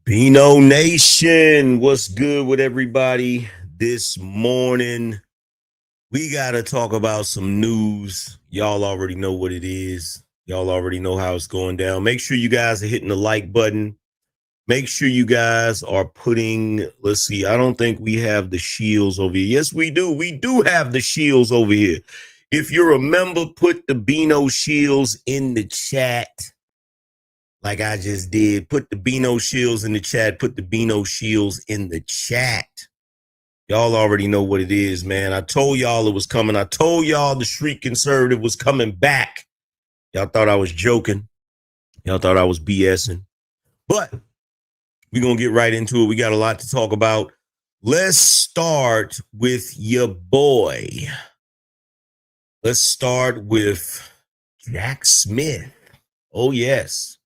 BINO Nation, what's good with everybody this morning? We got to talk about some news. Y'all already know what it is. Y'all already know how it's going down. Make sure you guys are hitting the like button. Make sure you guys are putting, let's see, I don't think we have the shields over here. Yes, we do. We do have the shields over here. If you're a member, put the BINO shields in the chat. Like I just did. Put the BINO shields in the chat. Put the BINO shields in the chat. Y'all already know what it is, man. I told y'all it was coming. I told y'all the street conservative was coming back. Y'all thought I was joking. Y'all thought I was BSing. But we're going to get right into it. We got a lot to talk about. Let's start with your boy. Let's start with Jack Smith. Oh, yes.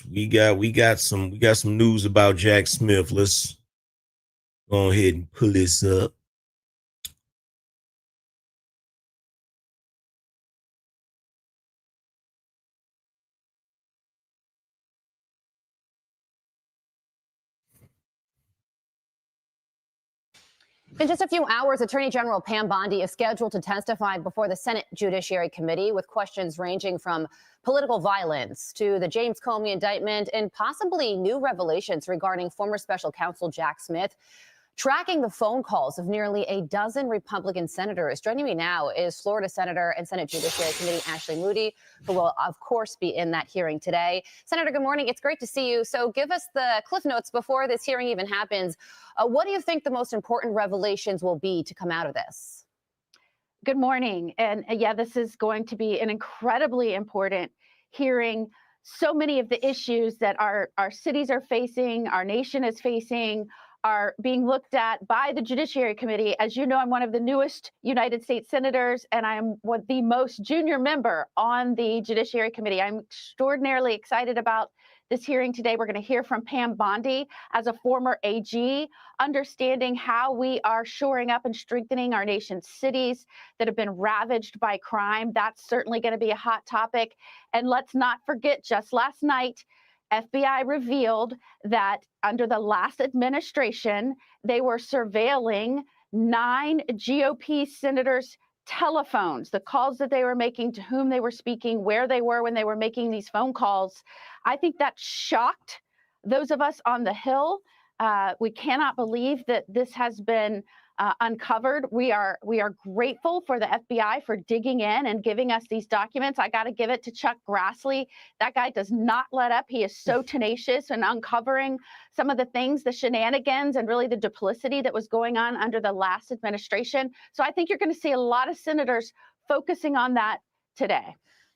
We got some news about Jack Smith. Let's go ahead and pull this up. In just a few hours, Attorney General Pam Bondi is scheduled to testify before the Senate Judiciary Committee with questions ranging from political violence to the James Comey indictment and possibly new revelations regarding former special counsel Jack Smith tracking the phone calls of nearly a dozen Republican senators. Joining me now is Florida Senator and Senate Judiciary Committee Ashley Moody, who will, of course, be in that hearing today. Senator, good morning. It's great to see you. So give us the cliff notes before this hearing even happens. What do you think the most important revelations will be to come out of this? Good morning. And yeah, this is going to be an incredibly important hearing. So many of the issues that our cities are facing, our nation is facing, are being looked at by the Judiciary Committee. As you know, I'm one of the newest United States senators, and I'm the most junior member on the Judiciary Committee. I'm extraordinarily excited about this hearing today. We're going to hear from Pam Bondi as a former AG, understanding how we are shoring up and strengthening our nation's cities that have been ravaged by crime. That's certainly going to be a hot topic. And let's not forget, just last night, FBI revealed that under the last administration, they were surveilling 9 GOP senators' telephones, the calls that they were making, to whom they were speaking, where they were when they were making these phone calls. I think that shocked those of us on the Hill. We cannot believe that this has been uncovered. We are grateful for the FBI for digging in and giving us these documents. I got to give it to Chuck Grassley. That guy does not let up. He is so tenacious in uncovering some of the things, the shenanigans, and really the duplicity that was going on under the last administration. So I think you're going to see a lot of senators focusing on that today.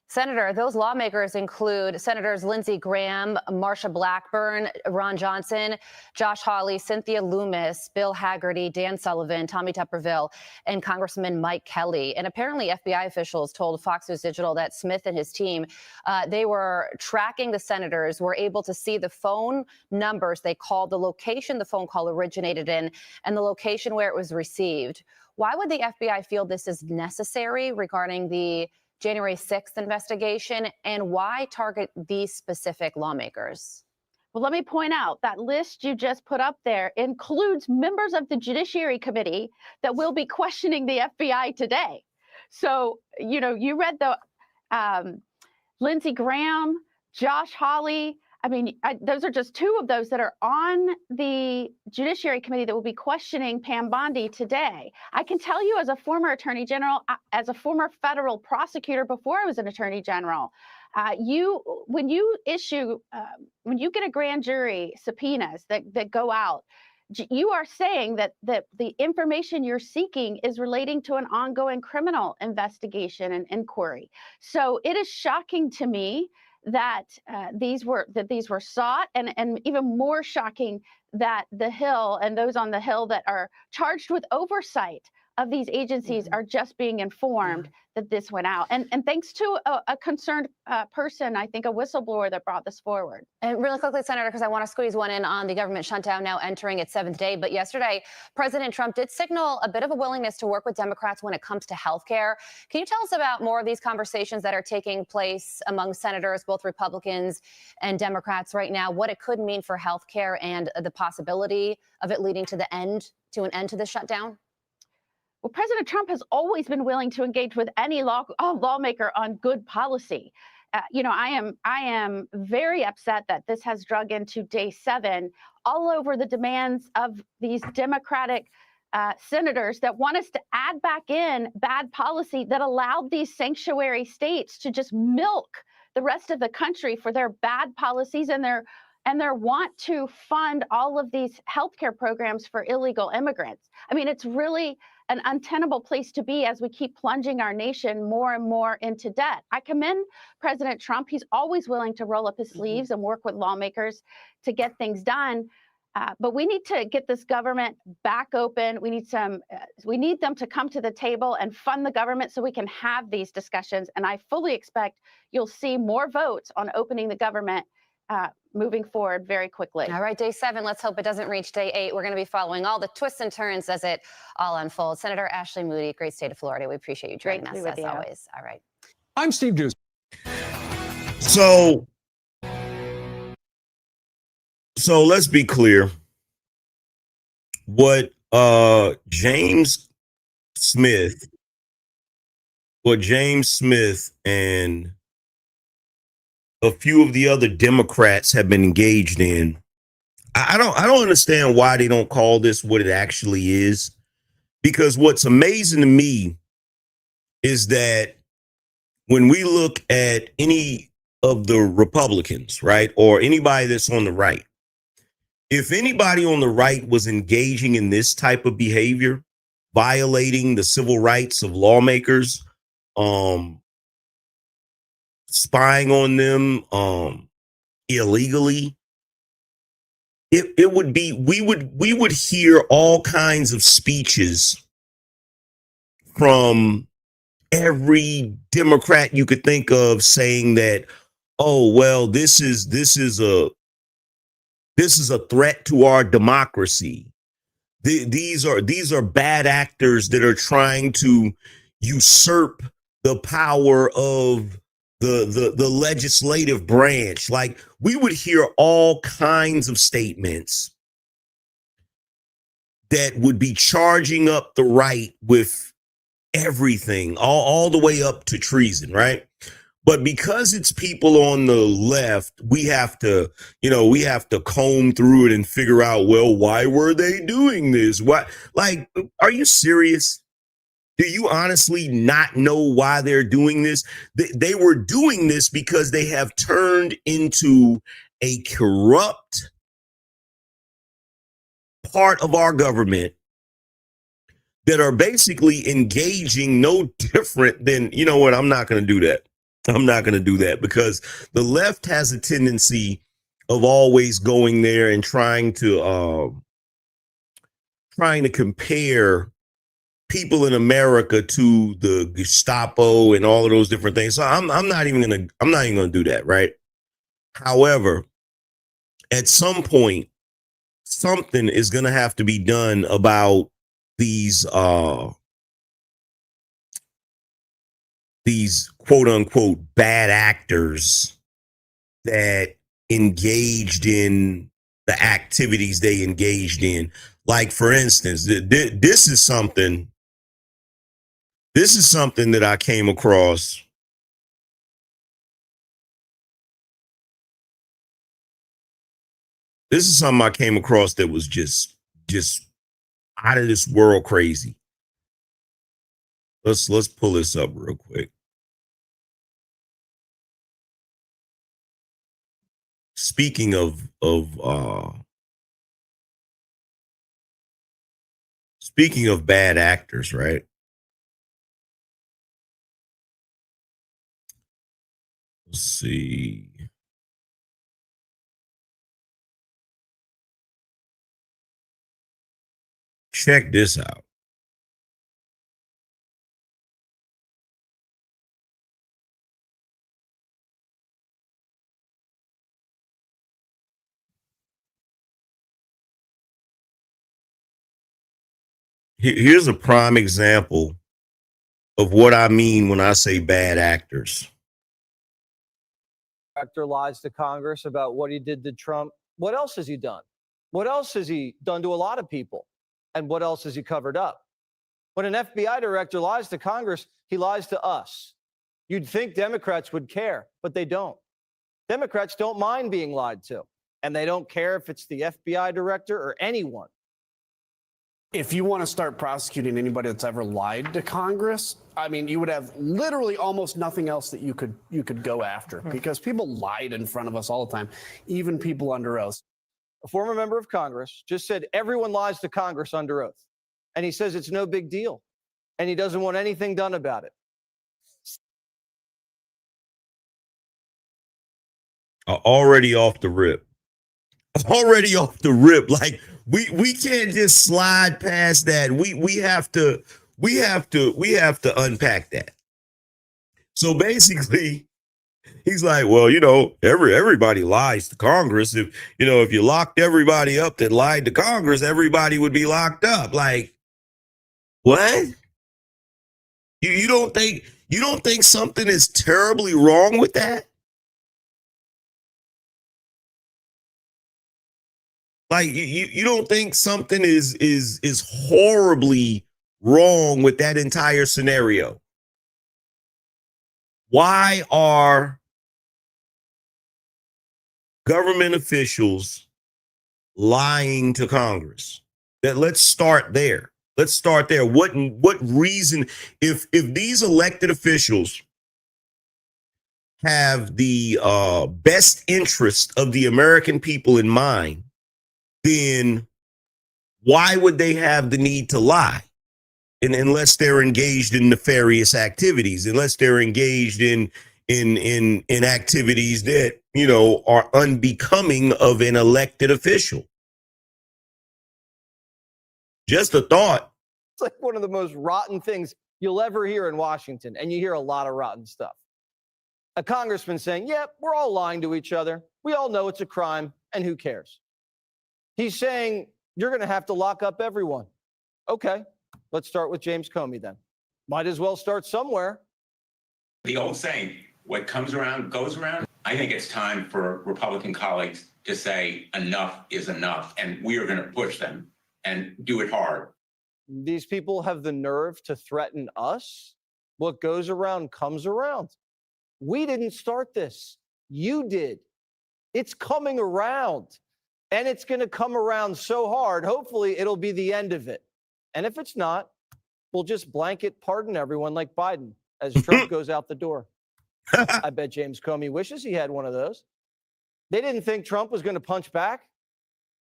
Senator, those lawmakers include Senators Lindsey Graham, Marsha Blackburn, Ron Johnson, Josh Hawley, Cynthia Loomis, Bill Hagerty, Dan Sullivan, Tommy Tuberville, and Congressman Mike Kelly. And apparently FBI officials told Fox News Digital that Smith and his team, they were tracking the senators, were able to see the phone numbers they called, the location the phone call originated in, and the location where it was received. Why would the FBI feel this is necessary regarding the January 6th investigation, and why target these specific lawmakers? Well, let me point out that list you just put up there includes members of the Judiciary Committee that will be questioning the FBI today. So, you know, you read the Lindsey Graham, Josh Hawley. I mean, those are just 2 of those that are on the Judiciary Committee that will be questioning Pam Bondi today. I can tell you, as a former Attorney General, as a former federal prosecutor before I was an Attorney General, when you get a grand jury subpoenas that go out, you are saying that the information you're seeking is relating to an ongoing criminal investigation and inquiry. So it is shocking to me that these were sought, and even more shocking that the Hill and those on the Hill that are charged with oversight of these agencies are just being informed that this went out. And thanks to a concerned person, I think a whistleblower that brought this forward. And really quickly, Senator, because I want to squeeze one in on the government shutdown now entering its 7th day. But yesterday, President Trump did signal a bit of a willingness to work with Democrats when it comes to health care. Can you tell us about more of these conversations that are taking place among senators, both Republicans and Democrats right now, what it could mean for health care and the possibility of it leading to an end to the shutdown? Well, President Trump has always been willing to engage with any lawmaker on good policy. I am very upset that this has drug into day 7, all over the demands of these Democratic senators that want us to add back in bad policy that allowed these sanctuary states to just milk the rest of the country for their bad policies and their want to fund all of these healthcare programs for illegal immigrants. I mean, it's really an untenable place to be as we keep plunging our nation more and more into debt. I commend President Trump. He's always willing to roll up his sleeves and work with lawmakers to get things done. But we need to get this government back open. We need them to come to the table and fund the government so we can have these discussions. And I fully expect you'll see more votes on opening the government moving forward very quickly. All right, day 7. Let's hope it doesn't reach day 8. We're going to be following all the twists and turns as it all unfolds. Senator Ashley Moody, great state of Florida. We appreciate you joining us as always. All right. I'm Steve Deuce. So let's be clear. What James Smith and a few of the other Democrats have been engaged in, I don't understand why they don't call this what it actually is. Because what's amazing to me is that when we look at any of the Republicans, right, or anybody that's on the right, if anybody on the right was engaging in this type of behavior, violating the civil rights of lawmakers, spying on them illegally, it would be, we would hear all kinds of speeches from every Democrat you could think of saying that, oh, well, this is a threat to our democracy. These are bad actors that are trying to usurp the power of the legislative branch. Like, we would hear all kinds of statements that would be charging up the right with everything, all the way up to treason, right? But because it's people on the left, we have to comb through it and figure out, well, why were they doing this? Why? Like, are you serious? Do you honestly not know why they're doing this? They were doing this because they have turned into a corrupt part of our government that are basically engaging no different than, you know what, I'm not going to do that. I'm not going to do that, because the left has a tendency of always going there and trying to compare people in America to the Gestapo and all of those different things. So I'm not even going to do that, right? However, at some point, something is going to have to be done about these quote unquote bad actors that engaged in the activities they engaged in. Like, for instance, this is something that I came across. This is something I came across that was just out of this world crazy. Let's pull this up real quick. Speaking of bad actors, right? Let's see. Check this out. Here's a prime example of what I mean when I say bad actors. Director lies to Congress about what he did to Trump. What else has he done? What else has he done to a lot of people? And what else has he covered up? When an FBI director lies to Congress, he lies to us. You'd think Democrats would care, but they don't. Democrats don't mind being lied to, and they don't care if it's the FBI director or anyone. If you want to start prosecuting anybody that's ever lied to Congress, I mean, you would have literally almost nothing else that you could go after, because people lied in front of us all the time, even people under oath. A former member of Congress just said everyone lies to Congress under oath. And he says it's no big deal. And he doesn't want anything done about it. Already off the rip. Already off the rip. Like we can't just slide past that. We have to unpack that. So basically, he's like, well, everybody lies to Congress. If you locked everybody up that lied to Congress, everybody would be locked up. Like, what? You don't think something is terribly wrong with that? Like, you don't think something is horribly wrong with that entire scenario? Why are government officials lying to Congress? Let's start there. What reason, if these elected officials have the best interest of the American people in mind, then why would they have the need to lie? And unless they're engaged in nefarious activities, unless they're engaged in activities that, are unbecoming of an elected official. Just a thought. It's like one of the most rotten things you'll ever hear in Washington, and you hear a lot of rotten stuff. A congressman saying, yep, we're all lying to each other. We all know it's a crime, and who cares? He's saying, you're going to have to lock up everyone. Okay, let's start with James Comey then. Might as well start somewhere. The old saying, what comes around goes around. I think it's time for Republican colleagues to say enough is enough, and we are going to push them and do it hard. These people have the nerve to threaten us. What goes around comes around. We didn't start this. You did. It's coming around. And it's going to come around so hard, hopefully it'll be the end of it. And if it's not, we'll just blanket pardon everyone like Biden as Trump goes out the door. I bet James Comey wishes he had one of those. They didn't think Trump was going to punch back.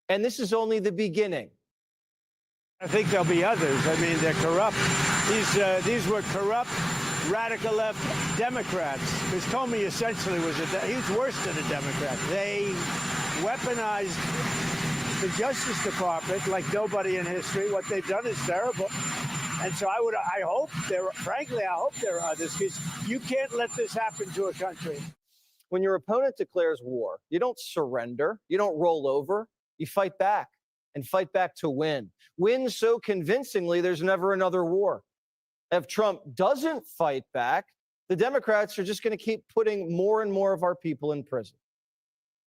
And this is only the beginning. I think there'll be others. I mean, they're corrupt. These were corrupt, radical left Democrats. Because Comey essentially he was worse than a Democrat. They weaponized the Justice Department like nobody in history. What they've done is terrible. And so I hope there are others, because you can't let this happen to a country. When your opponent declares war, you don't surrender. You don't roll over. You fight back, and fight back to win. Win so convincingly there's never another war. If Trump doesn't fight back, the Democrats are just going to keep putting more and more of our people in prison.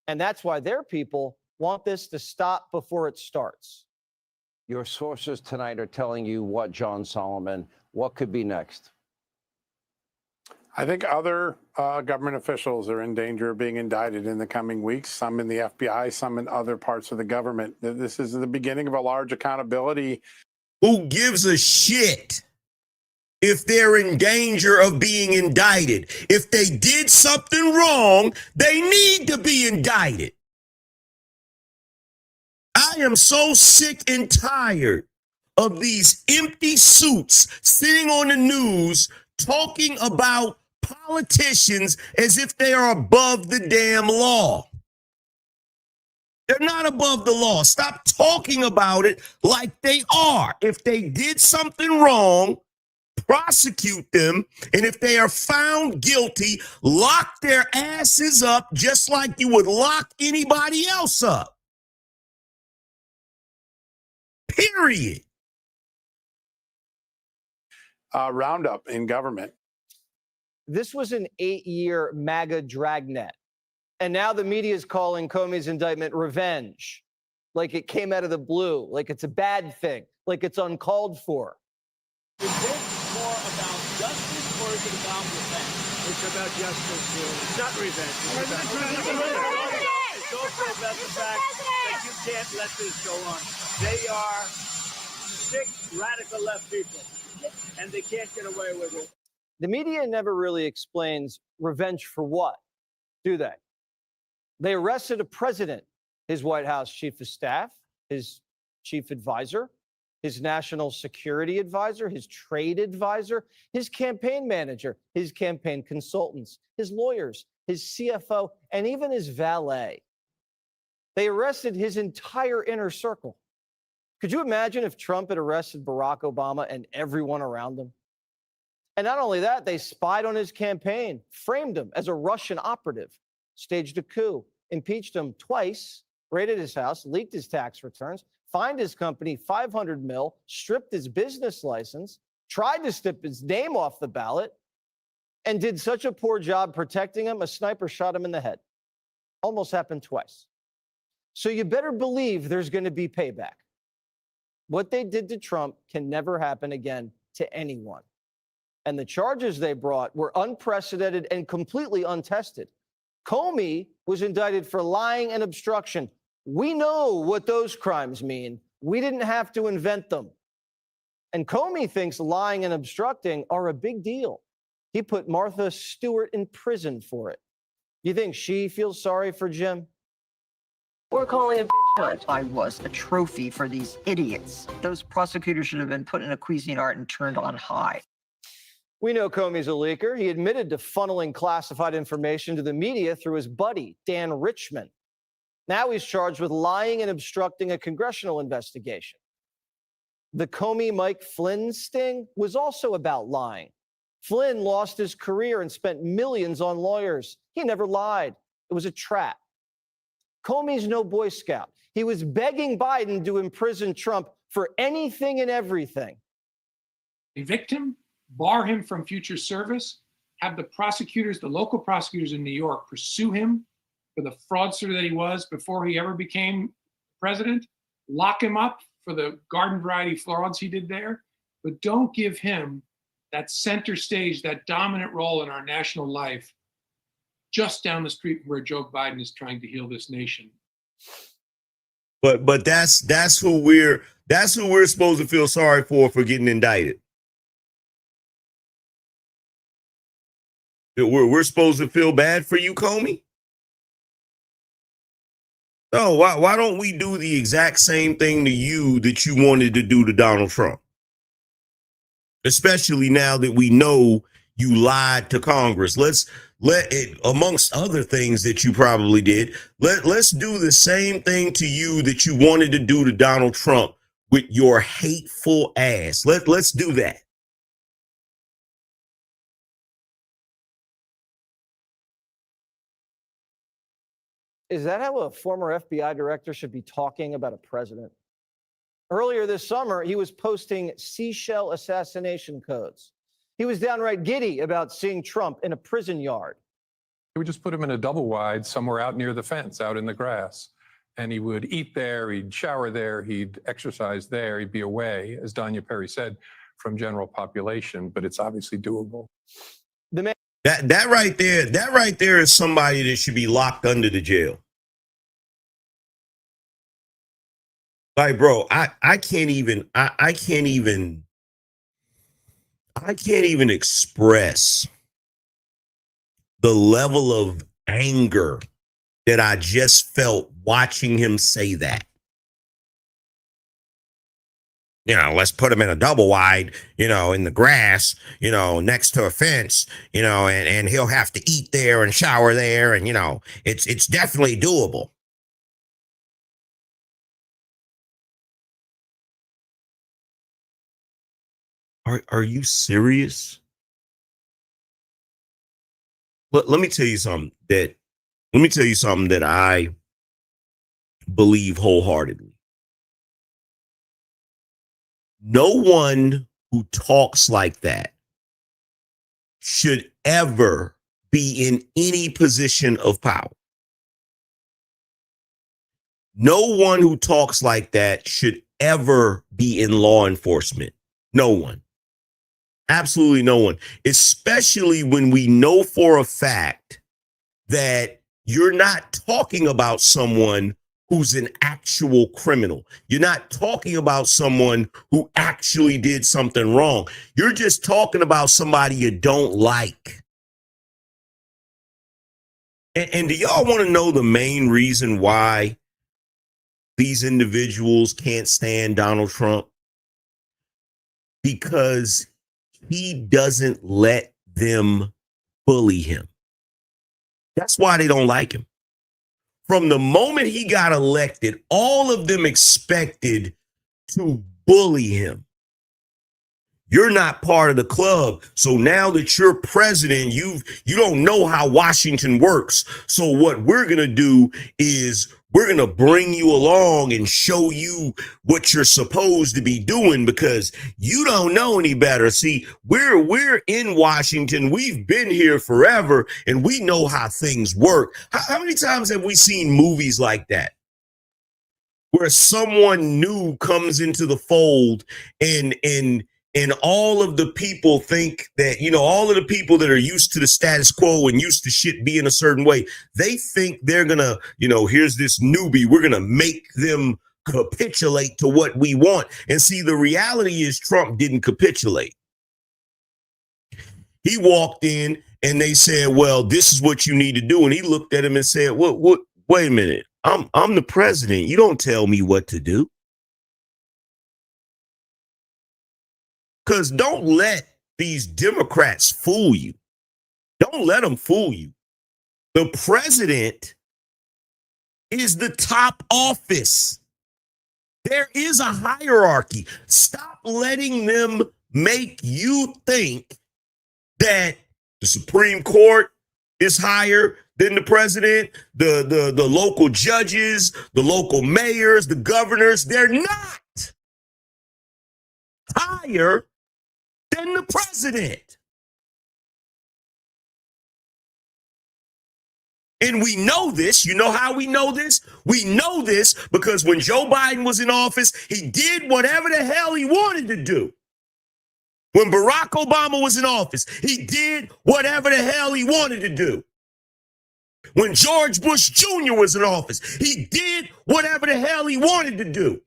And that's why their people want this to stop before it starts. Your sources tonight are telling you what, John Solomon? What could be next? I think other government officials are in danger of being indicted in the coming weeks, some in the FBI, some in other parts of the government. This is the beginning of a large accountability. Who gives a shit if they're in danger of being indicted? If they did something wrong, they need to be indicted. I am so sick and tired of these empty suits sitting on the news talking about politicians as if they are above the damn law. They're not above the law. Stop talking about it like they are. If they did something wrong, prosecute them. And if they are found guilty, lock their asses up just like you would lock anybody else up. Period. roundup in government. This was an 8-year MAGA dragnet. And now the media is calling Comey's indictment revenge, like it came out of the blue, like it's a bad thing, like it's uncalled for. Is this more about justice or is it about revenge? It's about justice, too. It's not revenge. It's also about the fact that you can't let this go on. They are sick, radical left people, and they can't get away with it. The media never really explains revenge for what, do they? They arrested a president, his White House chief of staff, his chief advisor, his national security advisor, his trade advisor, his campaign manager, his campaign consultants, his lawyers, his CFO, and even his valet. They arrested his entire inner circle. Could you imagine if Trump had arrested Barack Obama and everyone around him? And not only that, they spied on his campaign, framed him as a Russian operative, staged a coup, impeached him twice, raided his house, leaked his tax returns, fined his company $500 million, stripped his business license, tried to strip his name off the ballot, and did such a poor job protecting him, a sniper shot him in the head. Almost happened twice. So you better believe there's going to be payback. What they did to Trump can never happen again to anyone. And the charges they brought were unprecedented and completely untested. Comey was indicted for lying and obstruction. We know what those crimes mean. We didn't have to invent them. And Comey thinks lying and obstructing are a big deal. He put Martha Stewart in prison for it. You think she feels sorry for Jim? We're calling it bitch hunt. I was a trophy for these idiots. Those prosecutors should have been put in a Cuisinart and turned on high. We know Comey's a leaker. He admitted to funneling classified information to the media through his buddy, Dan Richman. Now he's charged with lying and obstructing a congressional investigation. The Comey-Mike Flynn sting was also about lying. Flynn lost his career and spent millions on lawyers. He never lied. It was a trap. Comey's no Boy Scout. He was begging Biden to imprison Trump for anything and everything. Evict him, bar him from future service, have the prosecutors, the local prosecutors in New York, pursue him for the fraudster that he was before he ever became president, lock him up for the garden variety frauds he did there, but don't give him that center stage, that dominant role in our national life, just down the street from where Joe Biden is trying to heal this nation. But that's who we're supposed to feel sorry for getting indicted. We're supposed to feel bad for you, Comey? No, why don't we do the exact same thing to you that you wanted to do to Donald Trump? Especially now that we know you lied to Congress. Let's let it, amongst other things that you probably did, let's do the same thing to you that you wanted to do to Donald Trump with your hateful ass. Let's do that. Is that how a former FBI director should be talking about a president? Earlier this summer, he was posting seashell assassination codes. He was downright giddy about seeing Trump in a prison yard. He would just put him in a double wide somewhere out near the fence, out in the grass. And he would eat there, he'd shower there, he'd exercise there, he'd be away, as Danya Perry said, from general population, but it's obviously doable. That right there is somebody that should be locked under the jail. Like, bro, I can't even express the level of anger that I just felt watching him say that. You know, let's put him in a double wide, in the grass, next to a fence, and he'll have to eat there and shower there. And, it's definitely doable. Are you serious? Let me tell you something that I believe wholeheartedly. No one who talks like that should ever be in any position of power. No one who talks like that should ever be in law enforcement. No one. Absolutely no one. Especially when we know for a fact that you're not talking about someone who's an actual criminal. You're not talking about someone who actually did something wrong. You're just talking about somebody you don't like. And do y'all want to know the main reason why these individuals can't stand Donald Trump? Because he doesn't let them bully him. That's why they don't like him. From the moment he got elected, all of them expected to bully him. You're not part of the club. So now that you're president, you don't know how Washington works. So what we're going to do is we're going to bring you along and show you what you're supposed to be doing because you don't know any better. See, we're in Washington. We've been here forever and we know how things work. How many times have we seen movies like that? Where someone new comes into the fold and all of the people think that, all of the people that are used to the status quo and used to shit being a certain way, they think they're going to, here's this newbie. We're going to make them capitulate to what we want. And see, the reality is Trump didn't capitulate. He walked in and they said, well, this is what you need to do. And he looked at him and said, what, wait a minute. I'm the president. You don't tell me what to do. Because don't let these Democrats fool you. Don't let them fool you. The president is the top office. There is a hierarchy. Stop letting them make you think that the Supreme Court is higher than the president, the local judges, the local mayors, the governors. They're not higher than the president. And we know this. You know how we know this? We know this because when Joe Biden was in office, he did whatever the hell he wanted to do. When Barack Obama was in office, he did whatever the hell he wanted to do. When George Bush Jr. was in office, he did whatever the hell he wanted to do.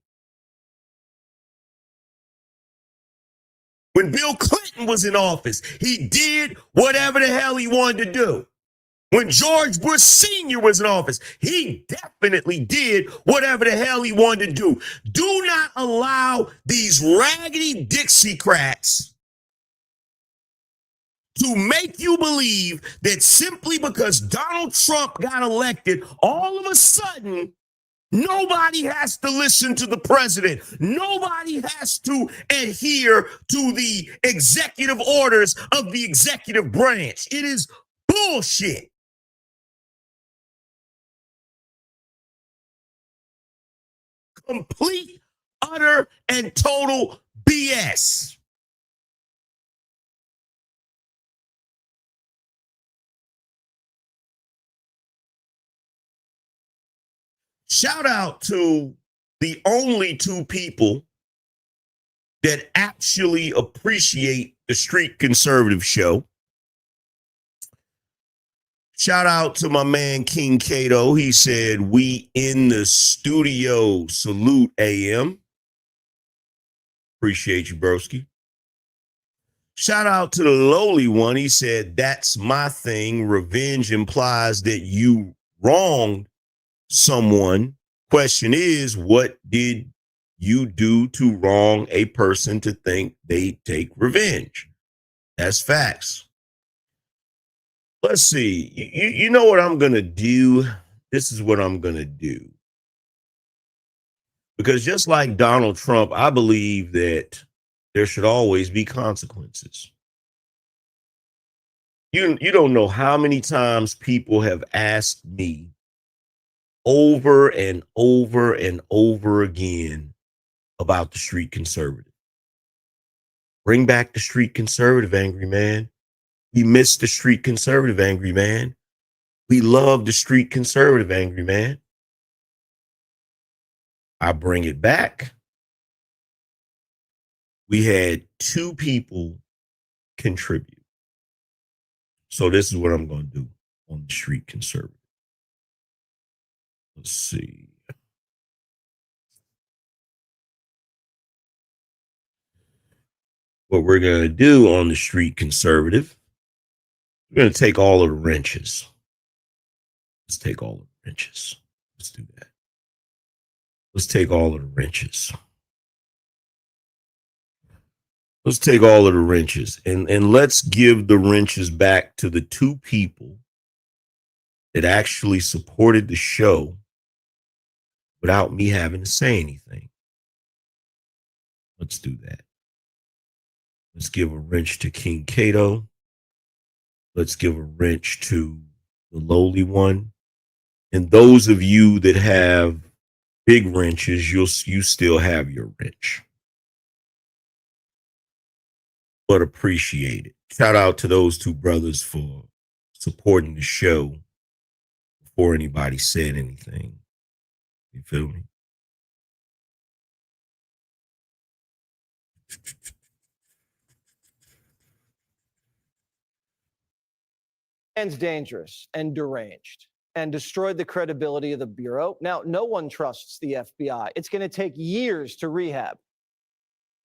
When Bill Clinton was in office, he did whatever the hell he wanted to do. When George Bush Sr. was in office, he definitely did whatever the hell he wanted to do. Do not allow these raggedy Dixiecrats to make you believe that simply because Donald Trump got elected, all of a sudden, nobody has to listen to the president. Nobody has to adhere to the executive orders of the executive branch. It is bullshit. Complete, utter, and total BS. Shout out to the only two people that actually appreciate the Street Conservative Show. Shout out to my man King Cato. He said, we in the studio, salute AM. Appreciate you, broski. Shout out to the lowly one. He said, that's my thing. Revenge implies that you wronged someone. Question is, what did you do to wrong a person to think they take revenge? That's facts. Let's see. You know what I'm going to do? This is what I'm going to do. Because just like Donald Trump, I believe that there should always be consequences. You don't know how many times people have asked me over and over and over again about the Street Conservative. Bring back the street conservative, angry man. We miss the street conservative, angry man. We love the street conservative, angry man. I bring it back. We had 2 people contribute. So this is what I'm going to do on the street conservative. Let's see. What we're going to do on the street conservative, we're going to take all of the wrenches. Let's take all of the wrenches. Let's do that. Let's take all of the wrenches. Let's take all of the wrenches and let's give the wrenches back to the 2 people that actually supported the show without me having to say anything. Let's do that. Let's give a wrench to King Cato. Let's give a wrench to the lowly one. And those of you that have big wrenches, you still have your wrench. But appreciate it. Shout out to those 2 brothers for supporting the show before anybody said anything. You feel me? Man's dangerous and deranged and destroyed the credibility of the Bureau. Now, no one trusts the FBI. It's going to take years to rehab.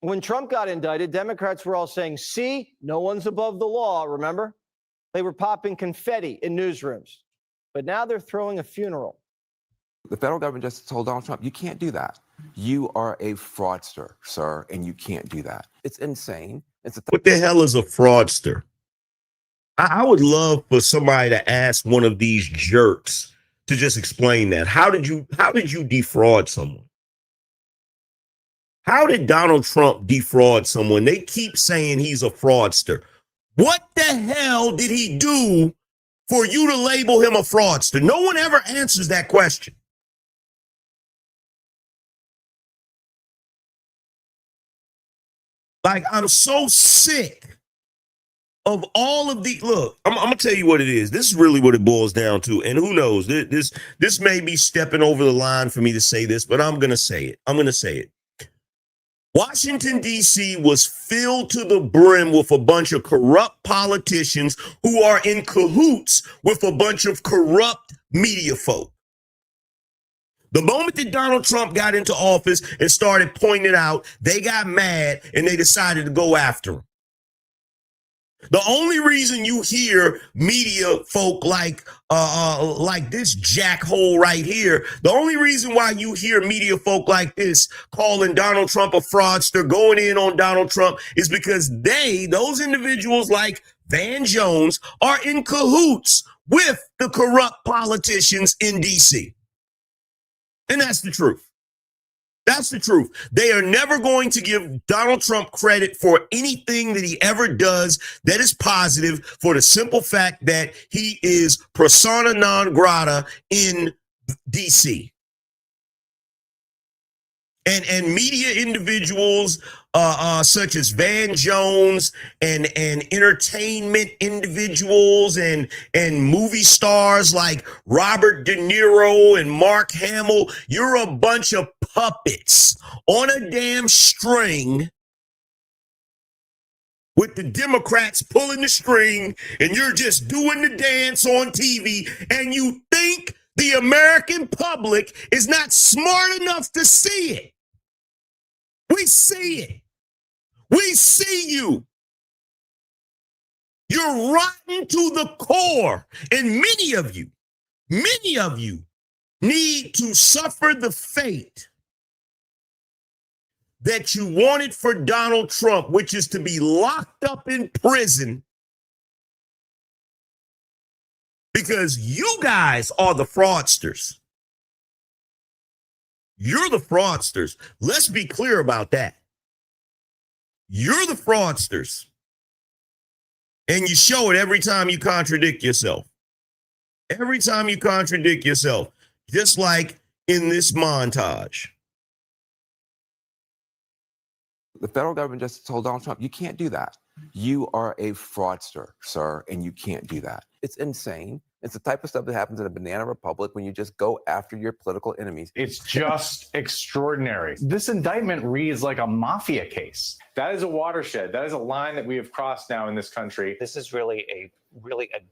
When Trump got indicted, Democrats were all saying, see, no one's above the law, remember? They were popping confetti in newsrooms. But now they're throwing a funeral. The federal government just told Donald Trump, you can't do that. You are a fraudster, sir, and you can't do that. It's insane. What the hell is a fraudster? I would love for somebody to ask one of these jerks to just explain that. How did you defraud someone? How did Donald Trump defraud someone? They keep saying he's a fraudster. What the hell did he do for you to label him a fraudster? No one ever answers that question. Like, I'm so sick of all of the look. I'm gonna tell you what it is. This is really what it boils down to. And who knows? This may be stepping over the line for me to say this, but I'm gonna say it. I'm gonna say it. Washington, D.C. was filled to the brim with a bunch of corrupt politicians who are in cahoots with a bunch of corrupt media folk. The moment that Donald Trump got into office and started pointing it out, they got mad and they decided to go after him. The only reason you hear media folk like this jackhole right here, the only reason why you hear media folk like this calling Donald Trump a fraudster, going in on Donald Trump, is because those individuals like Van Jones, are in cahoots with the corrupt politicians in D.C. And that's the truth. That's the truth. They are never going to give Donald Trump credit for anything that he ever does that is positive, for the simple fact that he is persona non grata in D.C. And media individuals such as Van Jones and entertainment individuals and movie stars like Robert De Niro and Mark Hamill, you're a bunch of puppets on a damn string with the Democrats pulling the string, and you're just doing the dance on TV, and you think the American public is not smart enough to see it. We see it. We see you. You're rotten to the core. And many of you need to suffer the fate that you wanted for Donald Trump, which is to be locked up in prison, because you guys are the fraudsters. You're the fraudsters. Let's be clear about that. You're the fraudsters. And you show it every time you contradict yourself. Every time you contradict yourself, just like in this montage. The federal government just told Donald Trump, you can't do that. You are a fraudster, sir, and you can't do that. It's insane. It's the type of stuff that happens in a banana republic when you just go after your political enemies. It's just extraordinary. This indictment reads like a mafia case. That is a watershed. That is a line that we have crossed now in this country. This is really a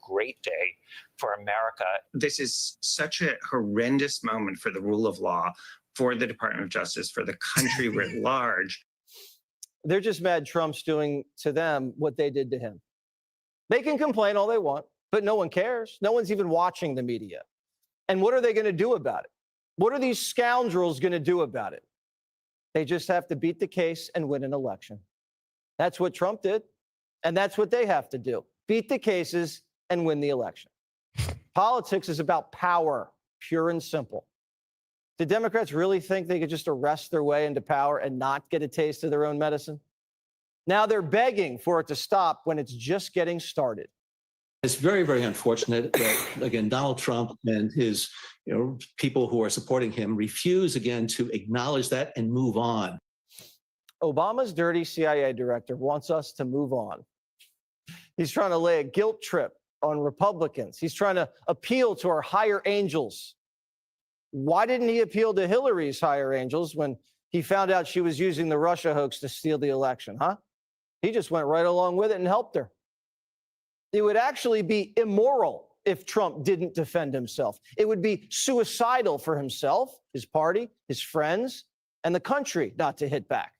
great day for America. This is such a horrendous moment for the rule of law, for the Department of Justice, for the country writ large. They're just mad Trump's doing to them what they did to him. They can complain all they want, but no one cares. No one's even watching the media. And what are they going to do about it? What are these scoundrels going to do about it? They just have to beat the case and win an election. That's what Trump did. And that's what they have to do. Beat the cases and win the election. Politics is about power, pure and simple. Do Democrats really think they could just arrest their way into power and not get a taste of their own medicine? Now they're begging for it to stop when it's just getting started. It's very, very unfortunate that, again, Donald Trump and his people who are supporting him refuse, again, to acknowledge that and move on. Obama's dirty CIA director wants us to move on. He's trying to lay a guilt trip on Republicans. He's trying to appeal to our higher angels. Why didn't he appeal to Hillary's higher angels when he found out she was using the Russia hoax to steal the election, huh? He just went right along with it and helped her. It would actually be immoral if Trump didn't defend himself. It would be suicidal for himself, his party, his friends, and the country not to hit back.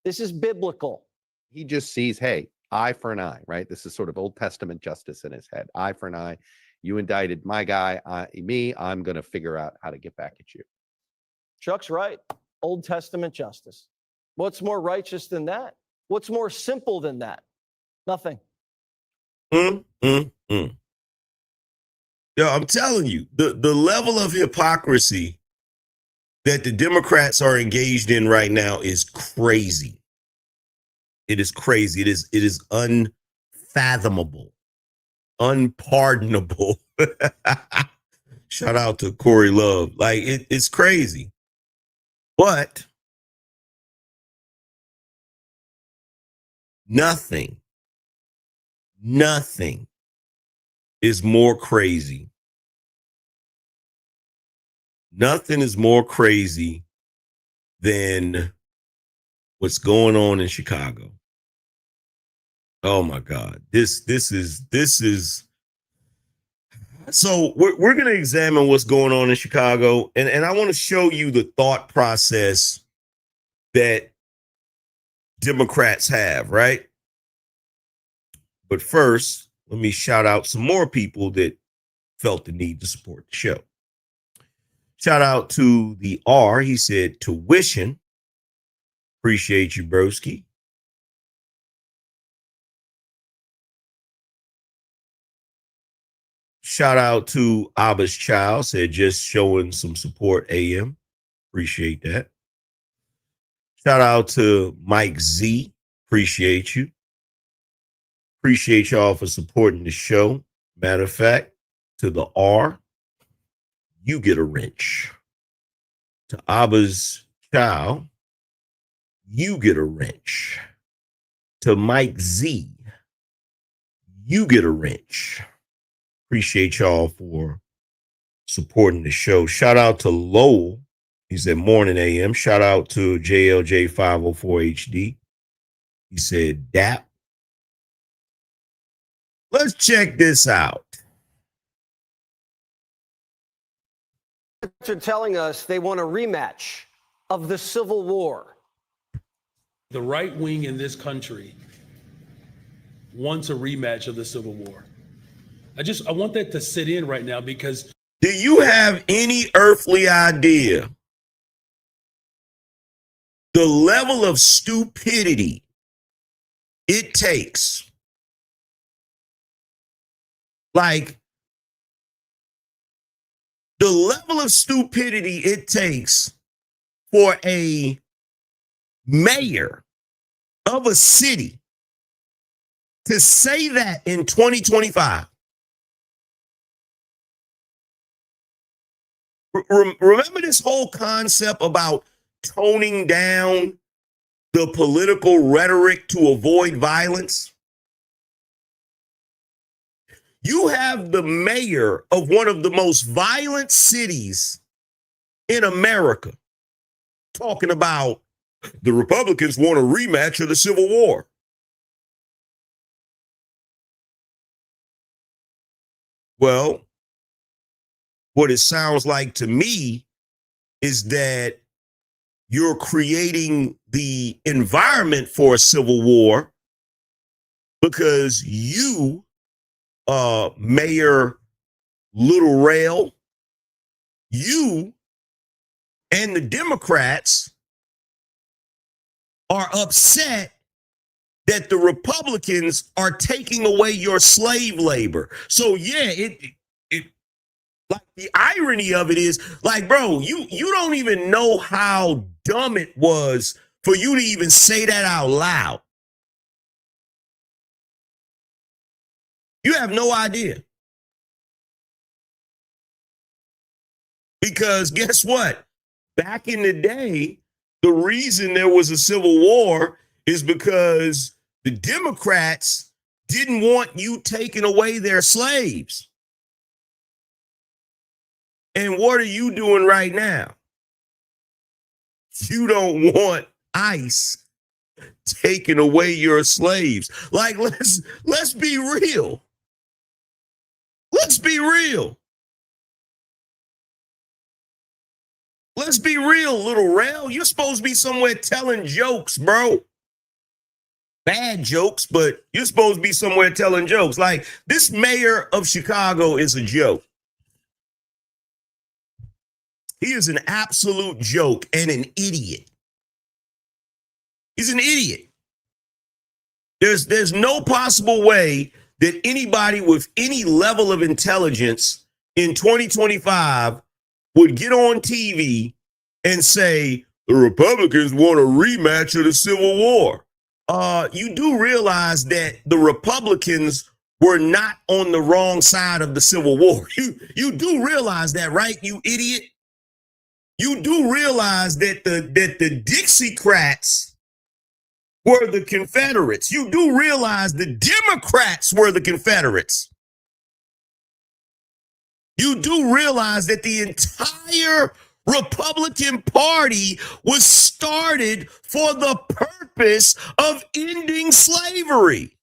This is biblical. He just sees, hey, eye for an eye, right? This is sort of Old Testament justice in his head. Eye for an eye. You indicted my guy, me. I'm going to figure out how to get back at you. Chuck's right. Old Testament justice. What's more righteous than that? What's more simple than that? Nothing. Yo, I'm telling you, the level of hypocrisy that the Democrats are engaged in right now is crazy. It is crazy. It is unfathomable, unpardonable. Shout out to Corey Love. Like it's crazy. But nothing is more crazy. Nothing is more crazy than what's going on in Chicago. Oh my God. This is so we're going to examine what's going on in Chicago. And I want to show you the thought process that Democrats have, right? But first, let me shout out some more people that felt the need to support the show. Shout out to the R. He said, tuition. Appreciate you, broski. Shout out to Abba's Child. Said, just showing some support, AM. Appreciate that. Shout out to Mike Z. Appreciate you. Appreciate y'all for supporting the show. Matter of fact, to the R, you get a wrench. To Abba's Child, you get a wrench. To Mike Z, you get a wrench. Appreciate y'all for supporting the show. Shout out to Lowell. He said, morning AM. Shout out to JLJ504HD. He said, DAP. Let's check this out. They're telling us they want a rematch of the Civil War. The right wing in this country wants a rematch of the Civil War. I want that to sit in right now because. Do you have any earthly idea the level of stupidity it takes? Like, the level of stupidity it takes for a mayor of a city to say that in 2025. Remember this whole concept about toning down the political rhetoric to avoid violence. You have the mayor of one of the most violent cities in America talking about the Republicans want a rematch of the Civil War. Well, what it sounds like to me is that you're creating the environment for a civil war because you, Mayor Little Rail, you and the Democrats are upset that the Republicans are taking away your slave labor. So yeah, it like the irony of it is like, bro, you don't even know how dumb it was for you to even say that out loud. You have no idea. Because guess what? Back in the day, the reason there was a civil war is because the Democrats didn't want you taking away their slaves. And what are you doing right now? You don't want ICE taking away your slaves. Like, let's be real. Let's be real. Let's be real, Little Rail. You're supposed to be somewhere telling jokes, bro. Bad jokes, but you're supposed to be somewhere telling jokes. Like, this mayor of Chicago is a joke. He is an absolute joke and an idiot. He's an idiot. There's no possible way that anybody with any level of intelligence in 2025 would get on TV and say the Republicans want a rematch of the Civil War. You do realize that the Republicans were not on the wrong side of the Civil War. You do realize that, right, you idiot? You do realize that the Dixiecrats were the Confederates. You do realize the Democrats were the Confederates. You do realize that the entire Republican Party was started for the purpose of ending slavery.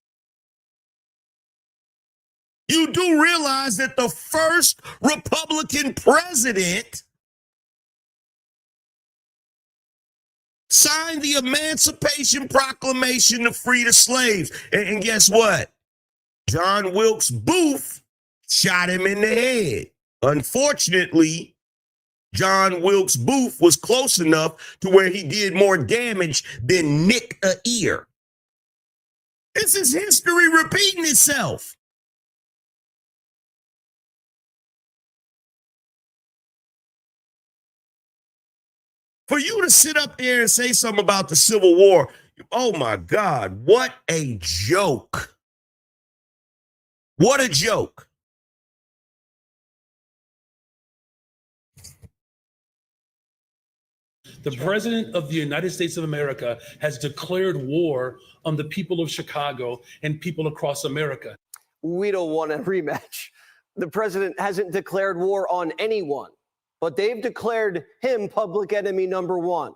You do realize that the first Republican president signed the Emancipation Proclamation to free the slaves. And guess what? John Wilkes Booth shot him in the head. Unfortunately, John Wilkes Booth was close enough to where he did more damage than nick a ear. This is history repeating itself. For you to sit up there and say something about the Civil War, oh my God, what a joke. What a joke. The president of the United States of America has declared war on the people of Chicago and people across America. We don't want a rematch. The president hasn't declared war on anyone, but they've declared him public enemy number one.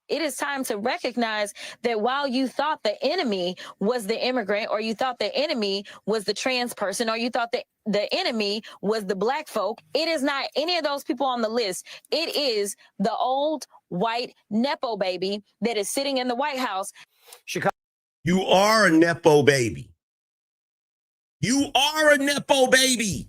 It is time to recognize that while you thought the enemy was the immigrant, or you thought the enemy was the trans person, or you thought that the enemy was the black folk, it is not any of those people on the list. It is the old white Nepo baby that is sitting in the White House. Chicago. You are a Nepo baby. You are a Nepo baby.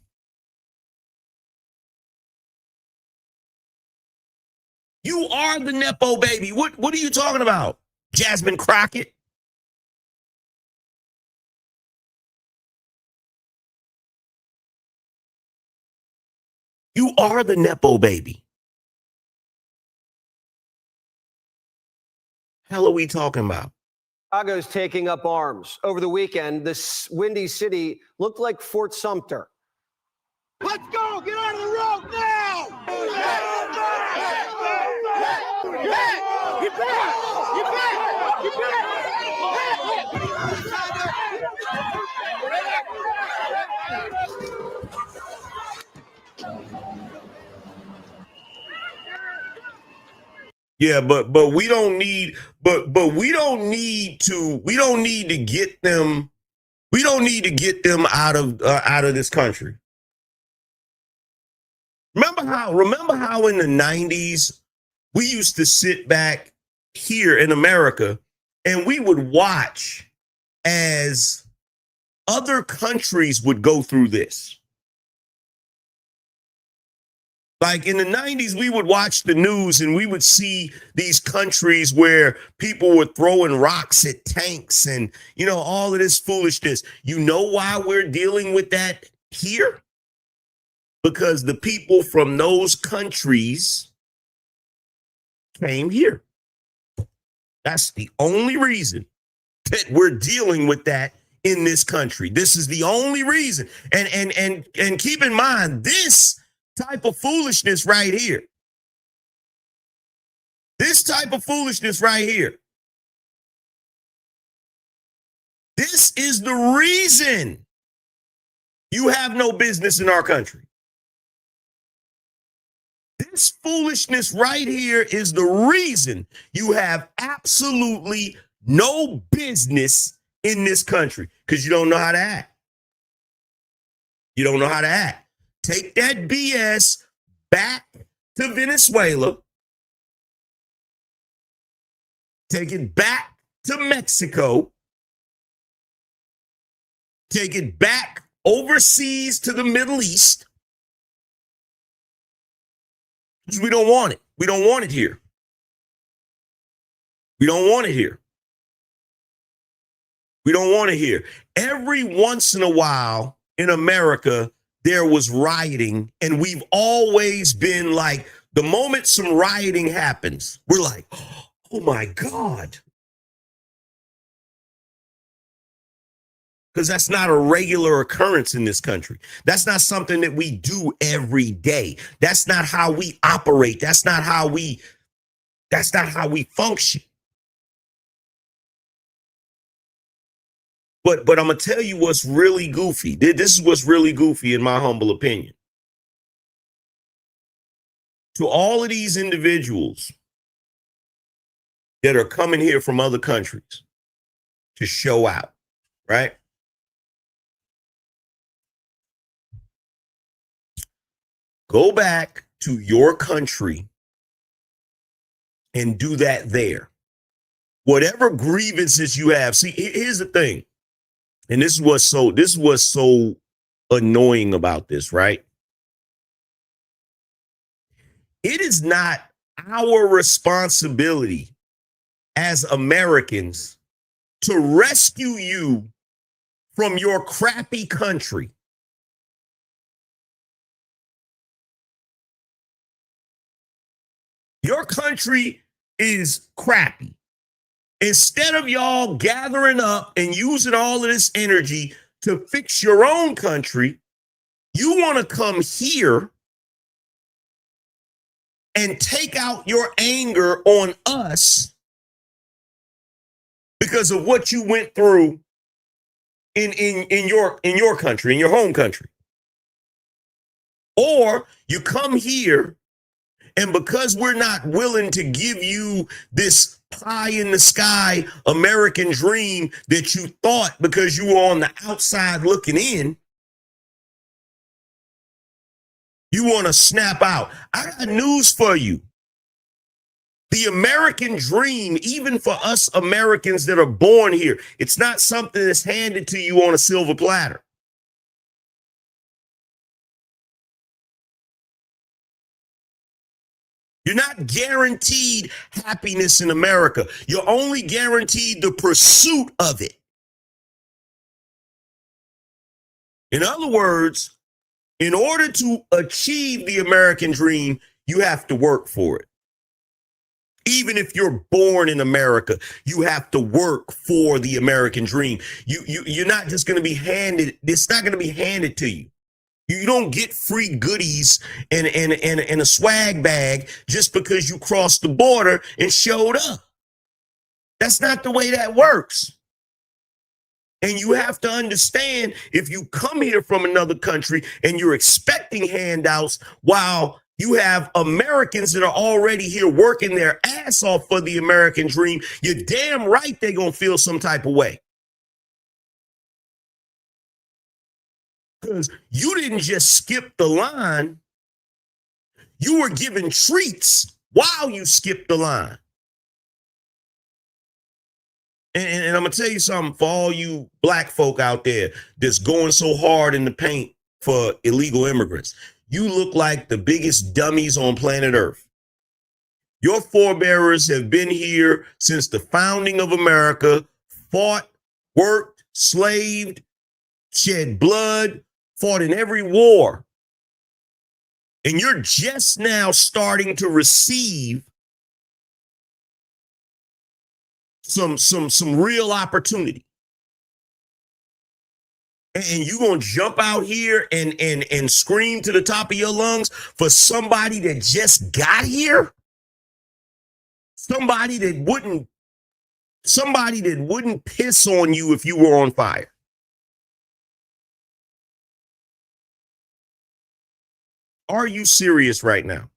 You are the Nepo baby. What are you talking about? Jasmine Crockett? You are the Nepo baby. Hell are we talking about? Chicago's taking up arms. Over the weekend, this windy city looked like Fort Sumter. Let's go! Get out of the road now! Get back! Get back! Get back! Yeah, but we don't need we don't need to get them out of this country. Remember how in the 90s we used to sit back here in America and we would watch as other countries would go through this. Like in the 90s, we would watch the news and we would see these countries where people were throwing rocks at tanks and, all of this foolishness. You know why we're dealing with that here? Because the people from those countries came here. That's the only reason that we're dealing with that in this country. This is the only reason. And keep in mind, this type of foolishness right here. This type of foolishness right here. This is the reason you have no business in our country. This foolishness right here is the reason you have absolutely no business in this country, because you don't know how to act. You don't know how to act. Take that BS back to Venezuela. Take it back to Mexico. Take it back overseas to the Middle East. Because we don't want it. We don't want it here. We don't want it here. We don't want it here. Every once in a while in America, there was rioting, and we've always been like, the moment some rioting happens, we're like, oh my God. Because that's not a regular occurrence in this country. That's not something that we do every day. That's not how we operate. That's not how we function. But I'm going to tell you what's really goofy. This is what's really goofy in my humble opinion. To all of these individuals that are coming here from other countries to show out, right? Go back to your country and do that there. Whatever grievances you have. See, here's the thing. And this was so annoying about this, right? It is not our responsibility as Americans to rescue you from your crappy country. Your country is crappy. Instead of y'all gathering up and using all of this energy to fix your own country, you want to come here and take out your anger on us because of what you went through in your country, in your home country. Or you come here, and because we're not willing to give you this pie in the sky American dream that you thought because you were on the outside looking in, you want to snap out. I got news for you. The American dream, even for us Americans that are born here, it's not something that's handed to you on a silver platter. You're not guaranteed happiness in America. You're only guaranteed the pursuit of it. In other words, in order to achieve the American dream, you have to work for it. Even if you're born in America, you have to work for the American dream. You're not just going to be handed. It's not going to be handed to you. You don't get free goodies and a swag bag just because you crossed the border and showed up. That's not the way that works. And you have to understand, if you come here from another country and you're expecting handouts while you have Americans that are already here working their ass off for the American dream, you're damn right they're going to feel some type of way. Because you didn't just skip the line. You were given treats while you skipped the line. And I'm going to tell you something for all you black folk out there that's going so hard in the paint for illegal immigrants. You look like the biggest dummies on planet Earth. Your forebears have been here since the founding of America, fought, worked, slaved, shed blood, fought in every war. And you're just now starting to receive some real opportunity. And you gonna jump out here and scream to the top of your lungs for somebody that just got here? Somebody that wouldn't piss on you if you were on fire. Are you serious right now?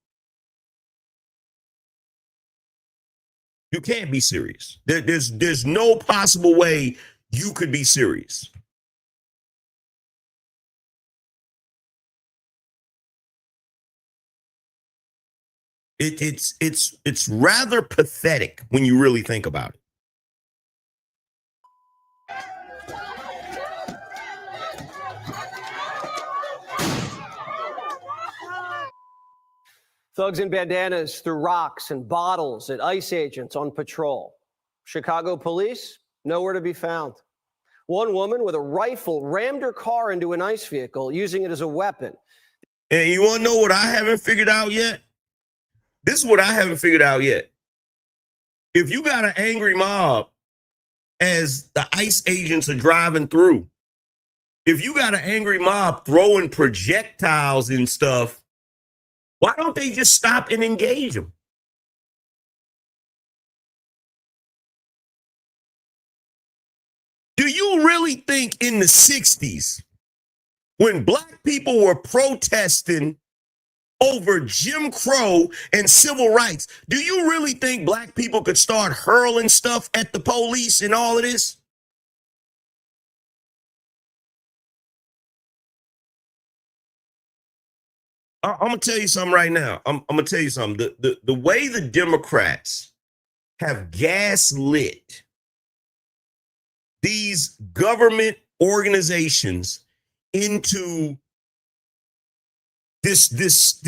You can't be serious. There's no possible way you could be serious. It's rather pathetic when you really think about it. Thugs in bandanas threw rocks and bottles at ICE agents on patrol. Chicago police, nowhere to be found. One woman with a rifle rammed her car into an ICE vehicle, using it as a weapon. And you want to know what I haven't figured out yet? This is what I haven't figured out yet. If you got an angry mob as the ICE agents are driving through, if you got an angry mob throwing projectiles and stuff, why don't they just stop and engage them? Do you really think in the 60s, when black people were protesting over Jim Crow and civil rights, do you really think black people could start hurling stuff at the police and all of this? I'm going to tell you something right now. I'm going to tell you something. The way the Democrats have gaslit these government organizations into this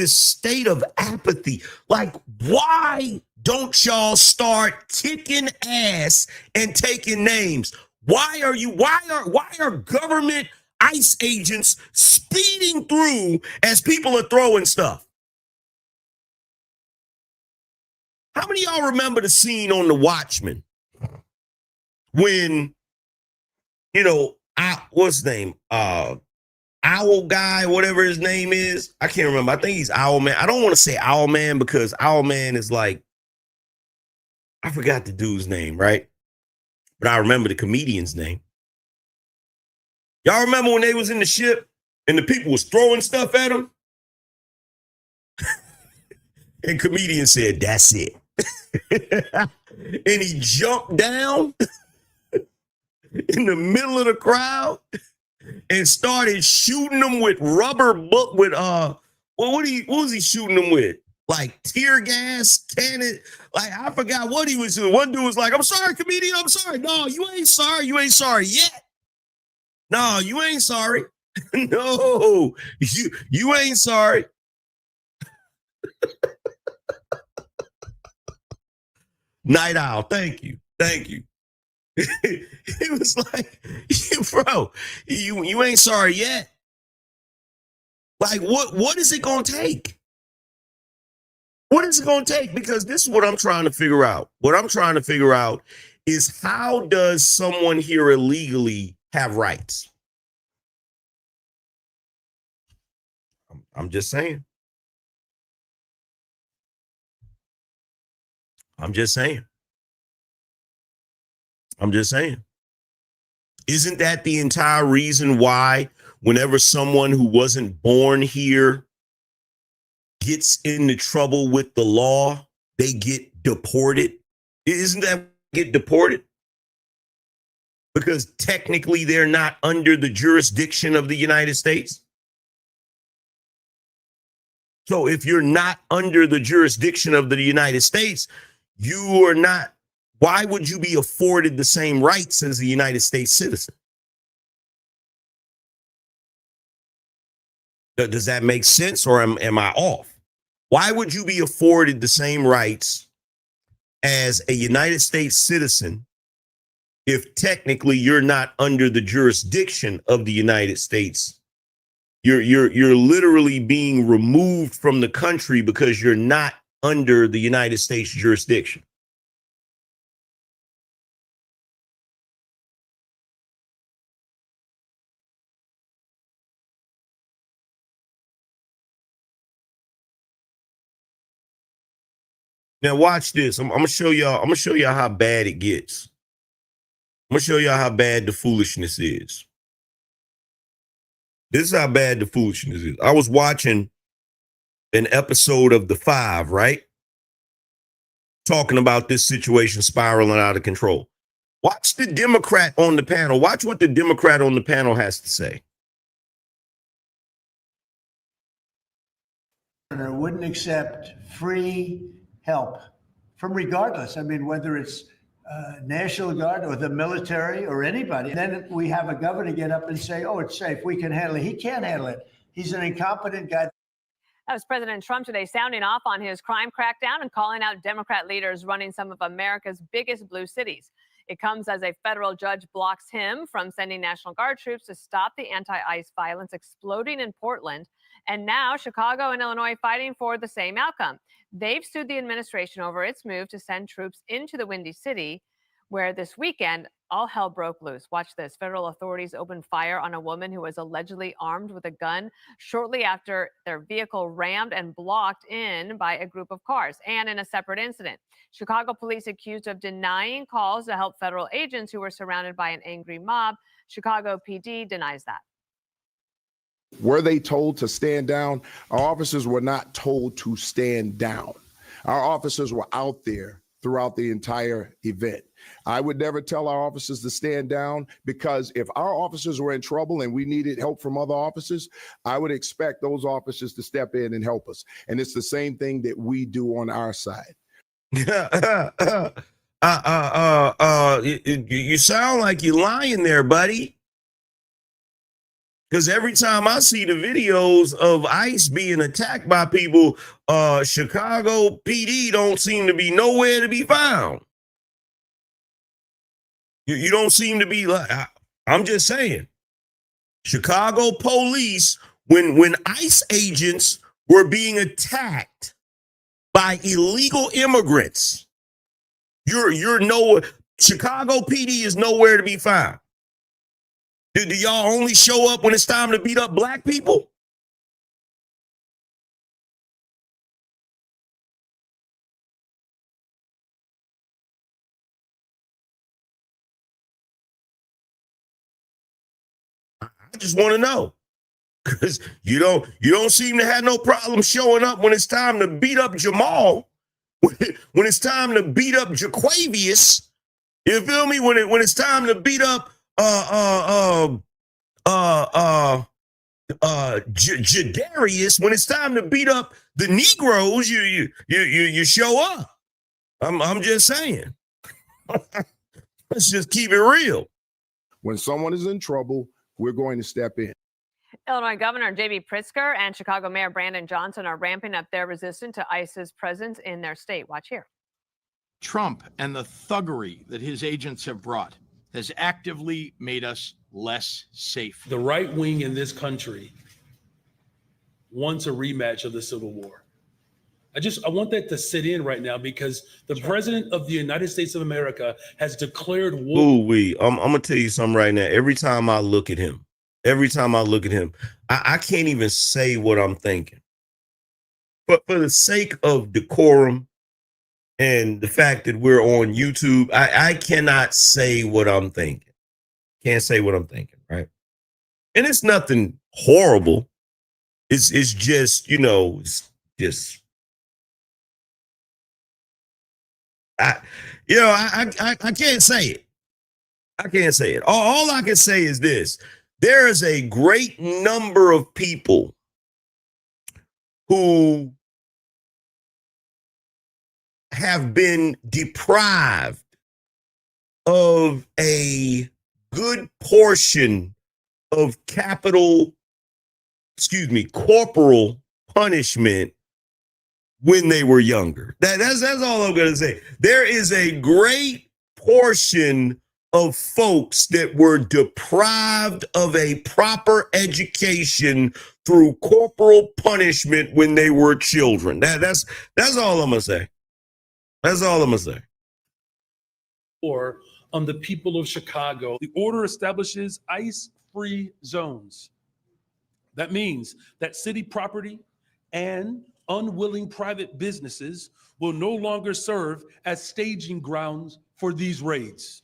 state of apathy. Like, why don't y'all start kicking ass and taking names? Why are government ICE agents speeding through as people are throwing stuff? How many of y'all remember the scene on The Watchmen when, what's his name? Owl guy, whatever his name is. I can't remember. I think he's Owl Man. I don't want to say Owl Man because Owl Man is like, I forgot the dude's name, right? But I remember the comedian's name. Y'all remember when they was in the ship and the people was throwing stuff at them? And comedian said, that's it. And he jumped down in the middle of the crowd and started shooting them with what was he shooting them with? Like tear gas, cannon. Like, I forgot what he was doing. One dude was like, I'm sorry, comedian, I'm sorry. No, you ain't sorry. You ain't sorry yet. No, you ain't sorry. No, you ain't sorry. Night Owl, thank you. Thank you. He was like, bro, you ain't sorry yet. Like, what is it going to take? What is it going to take? Because this is what I'm trying to figure out. What I'm trying to figure out is, how does someone here illegally have rights? I'm just saying. I'm just saying. I'm just saying. Isn't that the entire reason why whenever someone who wasn't born here gets into trouble with the law, they get deported? Isn't that get deported? Because technically they're not under the jurisdiction of the United States. So if you're not under the jurisdiction of the United States, you are not, why would you be afforded the same rights as a United States citizen? Does that make sense, or am I off? Why would you be afforded the same rights as a United States citizen if technically you're not under the jurisdiction of the United States? You're literally being removed from the country because you're not under the United States jurisdiction. Now watch this. I'm gonna show y'all. I'm gonna show y'all how bad it gets. I'm gonna show y'all how bad the foolishness is. This is how bad the foolishness is. I was watching an episode of The Five, right? Talking about this situation spiraling out of control. Watch the Democrat on the panel. Watch what the Democrat on the panel has to say. Wouldn't accept free help from regardless. I mean, whether it's National Guard or the military or anybody. And then we have a governor get up and say, oh, it's safe. We can handle it. He can't handle it. He's an incompetent guy. That was President Trump today sounding off on his crime crackdown and calling out Democrat leaders running some of America's biggest blue cities. It comes as a federal judge blocks him from sending National Guard troops to stop the anti-ICE violence exploding in Portland. And now Chicago and Illinois fighting for the same outcome. They've sued the administration over its move to send troops into the Windy City, where this weekend all hell broke loose. Watch this. Federal authorities opened fire on a woman who was allegedly armed with a gun shortly after their vehicle rammed and blocked in by a group of cars. And in a separate incident, Chicago police accused of denying calls to help federal agents who were surrounded by an angry mob. Chicago PD denies that. Were they told to stand down? Our officers were not told to stand down. Our officers were out there throughout the entire event. I would never tell our officers to stand down, because if our officers were in trouble and we needed help from other officers, I would expect those officers to step in and help us. And it's the same thing that we do on our side. You sound like you're lying there, buddy. Because every time I see the videos of ICE being attacked by people, Chicago PD don't seem to be nowhere to be found. You don't seem to be like, I'm just saying, Chicago police, when ICE agents were being attacked by illegal immigrants, you're nowhere. Chicago PD is nowhere to be found. Do y'all only show up when it's time to beat up black people? I just want to know, because you don't seem to have no problem showing up when it's time to beat up Jamal, when it's time to beat up Jaquavius. You feel me? When it's time to beat up Jadarius, when it's time to beat up the Negroes, you show up. I'm just saying. Let's just keep it real. When someone is in trouble, we're going to step in. Illinois Governor J.B. Pritzker and Chicago Mayor Brandon Johnson are ramping up their resistance to ICE's presence in their state. Watch here. Trump and the thuggery that his agents have brought has actively made us less safe. The right wing in this country wants a rematch of the Civil War. I want that to sit in right now, because the president of the United States of America has declared war. Ooh, I'm gonna tell you something right now. Every time I look at him, I can't even say what I'm thinking. But for the sake of decorum, And the fact that we're on YouTube, I cannot say what I'm thinking. Can't say what I'm thinking, right? And it's nothing horrible. It's just, it's just I can't say it. I can't say it. All I can say is this. There is a great number of people who have been deprived of a good portion of corporal punishment when they were younger. That's all I'm going to say. There is a great portion of folks that were deprived of a proper education through corporal punishment when they were children. That's all I'm going to say. That's all I'm going to say. Or on the people of Chicago, the order establishes ICE-free zones. That means that city property and unwilling private businesses will no longer serve as staging grounds for these raids.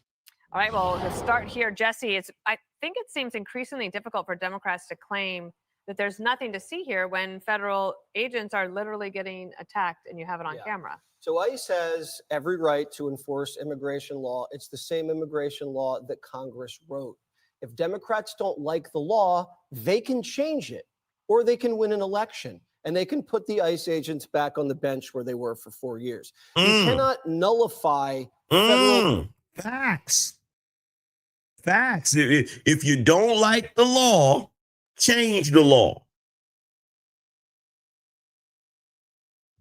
All right, well, to start here, Jesse, I think it seems increasingly difficult for Democrats to claim that there's nothing to see here when federal agents are literally getting attacked and you have it on camera. So ICE has every right to enforce immigration law. It's the same immigration law that Congress wrote. If Democrats don't like the law, they can change it, or they can win an election, and they can put the ICE agents back on the bench where they were for 4 years. You cannot nullify federal... Facts. If you don't like the law, change the law.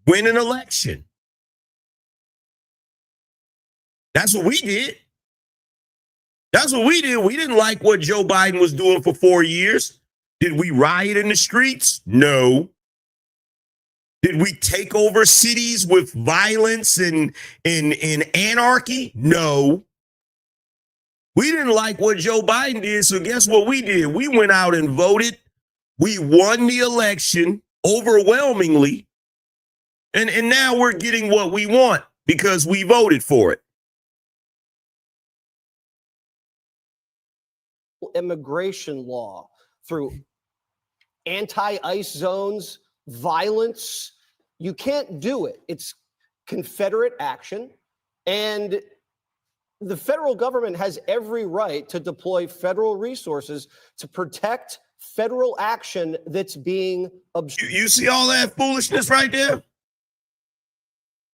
Win an election. That's what we did. We didn't like what Joe Biden was doing for 4 years. Did we riot in the streets? No. Did we take over cities with violence and anarchy? No. We didn't like what Joe Biden did, so guess what we did? We went out and voted. We won the election overwhelmingly, and now we're getting what we want because we voted for it. Immigration law through anti-ICE zones, violence. You can't do it. It's Confederate action, and the federal government has every right to deploy federal resources to protect federal action that's being obstructed. You see all that foolishness right there?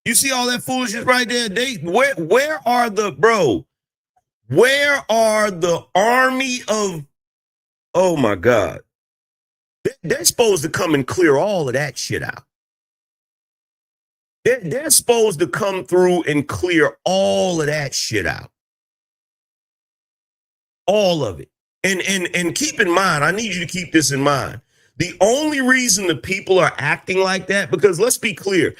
You see all that foolishness right there? Where are the army of, oh my God. They're supposed to come and clear all of that shit out. They're supposed to come through and clear all of that shit out. All of it. And keep in mind, I need you to keep this in mind. The only reason the people are acting like that, because let's be clear,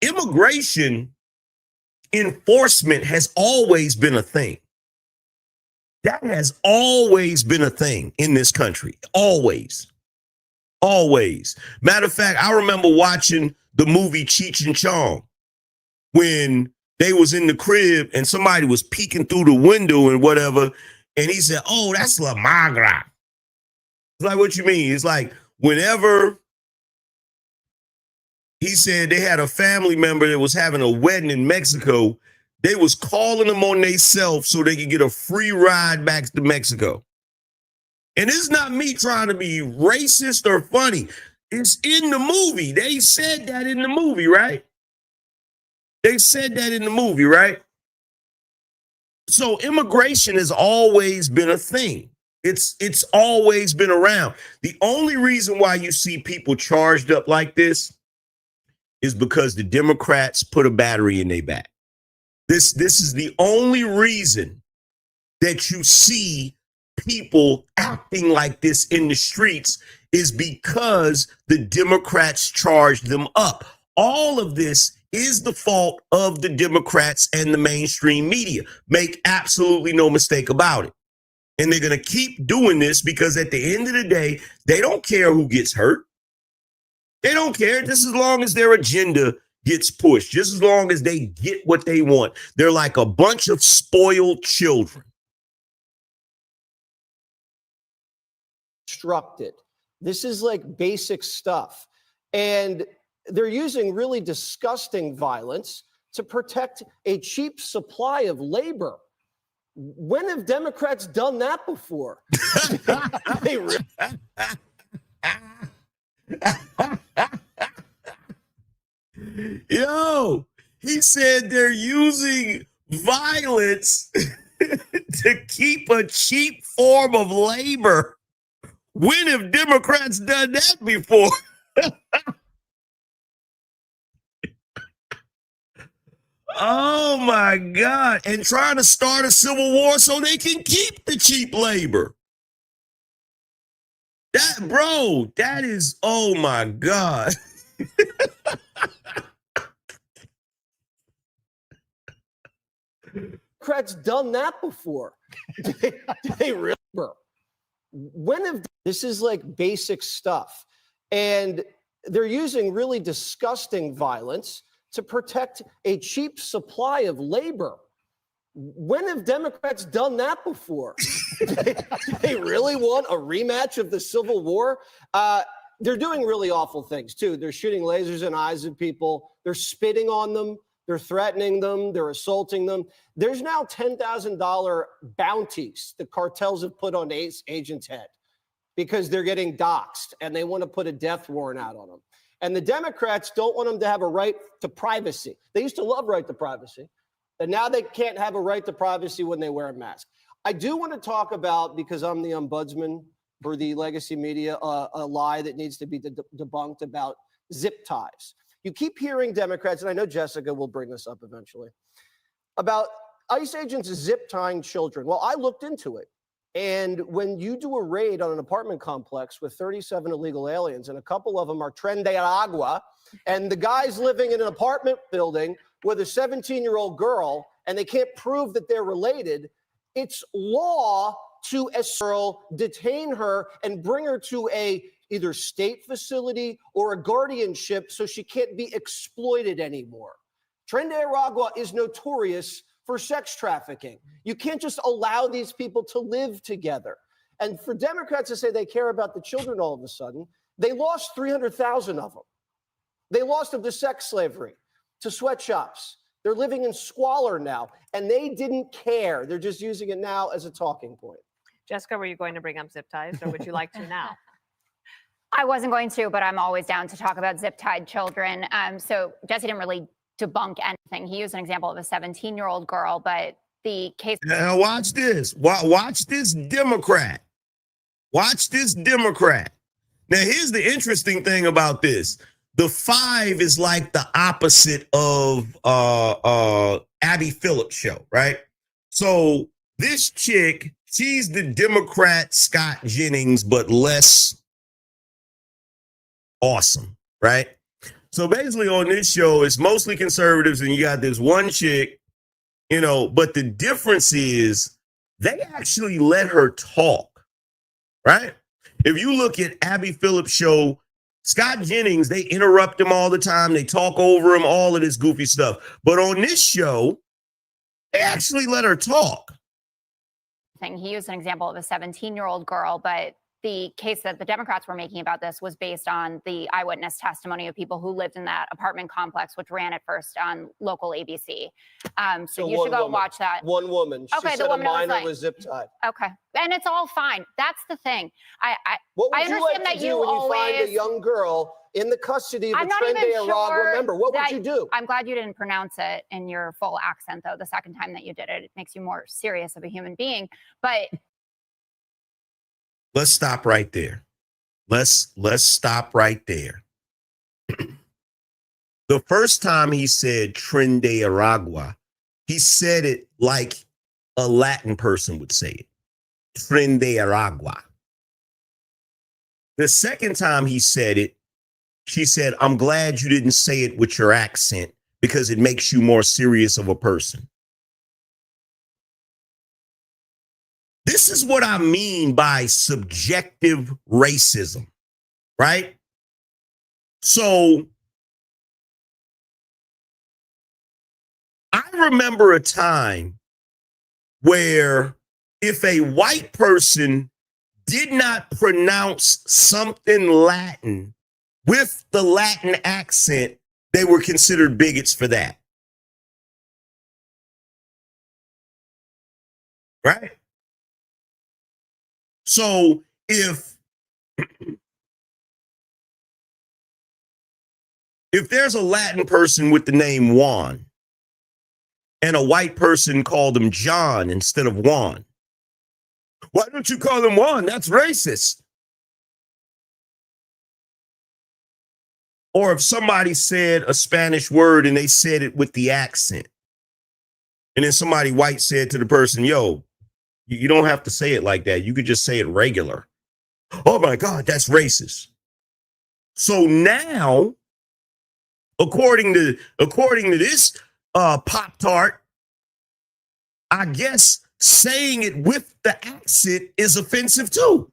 immigration enforcement has always been a thing. That has always been a thing in this country. Always. Always. Matter of fact, I remember watching the movie Cheech and Chong when they was in the crib and somebody was peeking through the window and whatever. And he said, "Oh, that's La Magra." It's like, what you mean? It's like whenever he said they had a family member that was having a wedding in Mexico, they was calling them on themselves so they could get a free ride back to Mexico. And it's not me trying to be racist or funny. It's in the movie. They said that in the movie, right? They said that in the movie, right? So immigration has always been a thing. It's always been around. The only reason why you see people charged up like this is because the Democrats put a battery in their back. This is the only reason that you see people acting like this in the streets is because the Democrats charged them up. All of this is the fault of the Democrats and the mainstream media. Make absolutely no mistake about it. And they're going to keep doing this because at the end of the day, they don't care who gets hurt. They don't care just as long as their agenda gets pushed, just as long as they get what they want. They're like a bunch of spoiled children. Constructed. This is like basic stuff. And they're using really disgusting violence to protect a cheap supply of labor. When have Democrats done that before? They really- Yo, he said they're using violence to keep a cheap form of labor. When have Democrats done that before? Oh my God. And trying to start a civil war so they can keep the cheap labor. That is, oh my God. Democrats done that before. They really were. When have this is like basic stuff. And they're using really disgusting violence to protect a cheap supply of labor. When have Democrats done that before? They really want a rematch of the Civil War? They're doing really awful things, too. They're shooting lasers in eyes of people. They're spitting on them. They're threatening them. They're assaulting them. There's now $10,000 bounties the cartels have put on agents' head because they're getting doxxed and they want to put a death warrant out on them. And the Democrats don't want them to have a right to privacy. They used to love right to privacy. And now they can't have a right to privacy when they wear a mask. I do want to talk about, because I'm the ombudsman for the legacy media, a lie that needs to be debunked about zip ties. You keep hearing Democrats, and I know Jessica will bring this up eventually, about ICE agents zip tying children. Well, I looked into it. And when you do a raid on an apartment complex with 37 illegal aliens, and a couple of them are Tren de Aragua, and the guy's living in an apartment building with a 17-year-old girl, and they can't prove that they're related, it's law to detain her and bring her to a either state facility or a guardianship so she can't be exploited anymore. Tren de Aragua is notorious for sex trafficking. You can't just allow these people to live together. And for Democrats to say they care about the children all of a sudden, they lost 300,000 of them. They lost them to sex slavery, to sweatshops. They're living in squalor now, and they didn't care. They're just using it now as a talking point. Jessica, were you going to bring up zip ties, or would you like to now? I wasn't going to, but I'm always down to talk about zip-tied children. So Jesse didn't really debunk anything. He used an example of a 17-year-old girl, but the case. Now watch this. Watch this Democrat. Watch this Democrat. Now, here's the interesting thing about this. The 5 is like the opposite of Abby Phillips' show, right? So this chick, she's the Democrat Scott Jennings, but less awesome, right? So basically on this show, it's mostly conservatives, and you got this one chick, you know, but the difference is they actually let her talk, right? If you look at Abby Phillips' show, Scott Jennings, they interrupt him all the time. They talk over him, all of this goofy stuff. But on this show, they actually let her talk. He used an example of a 17-year-old girl, but the case that the Democrats were making about this was based on the eyewitness testimony of people who lived in that apartment complex, which ran at first on local ABC. So you should go watch that. One woman. Okay, she the said woman a minor was was zip tied. Okay, and it's all fine. That's the thing. What would I understand you like that to do you when you find always. a young girl in the custody of I'm a not Tren even de Aragua sure member? What would that- you do? I'm glad you didn't pronounce it in your full accent, though. The second time that you did it, it makes you more serious of a human being. But Let's stop right there. Let's stop right there. The first time he said Tren de Aragua, he said it like a Latin person would say it. Tren de Aragua. The second time he said it, she said, I'm glad you didn't say it with your accent because it makes you more serious of a person. This is what I mean by subjective racism, right? So remember a time where if a white person did not pronounce something Latin with the Latin accent, they were considered bigots for that. Right? So if there's a Latin person with the name Juan and a white person called him John instead of Juan, why don't you call him Juan? That's racist. Or if somebody said a Spanish word and they said it with the accent, and then somebody white said to the person, yo, you don't have to say it like that. You could just say it regular. Oh my God, that's racist. So now, according to this Pop-Tart, I guess saying it with the accent is offensive too.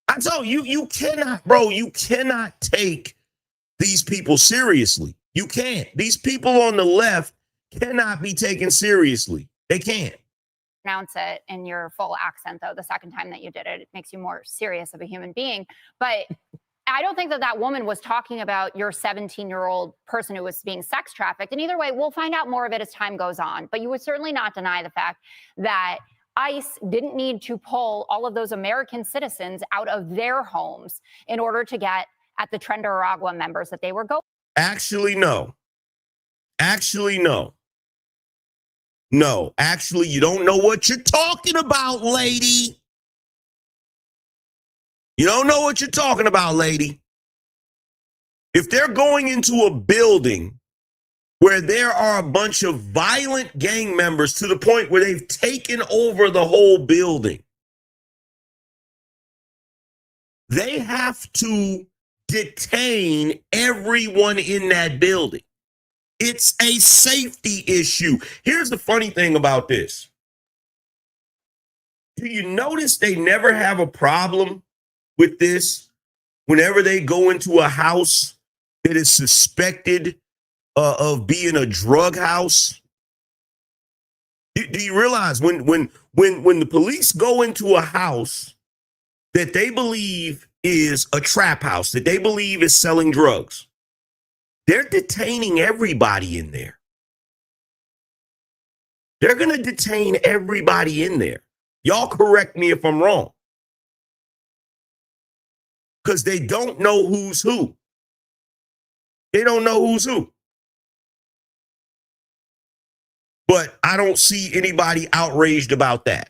I told you, you cannot take these people seriously. You can't. These people on the left cannot be taken seriously. They can't. Pronounce it in your full accent, though, the second time that you did it. It makes you more serious of a human being. But I don't think that woman was talking about your 17-year-old person who was being sex trafficked. And either way, we'll find out more of it as time goes on. But you would certainly not deny the fact that ICE didn't need to pull all of those American citizens out of their homes in order to get at the Tren de Aragua members that they were going. Actually, no. Actually, no. No, actually, you don't know what you're talking about, lady. You don't know what you're talking about, lady. If they're going into a building where there are a bunch of violent gang members to the point where they've taken over the whole building, they have to detain everyone in that building. It's a safety issue. Here's the funny thing about this. Do you notice they never have a problem with this whenever they go into a house that is suspected of being a drug house? Do you realize when the police go into a house that they believe is a trap house, that they believe is selling drugs, they're detaining everybody in there. They're going to detain everybody in there. Y'all correct me if I'm wrong. Because they don't know who's who. They don't know who's who. But I don't see anybody outraged about that.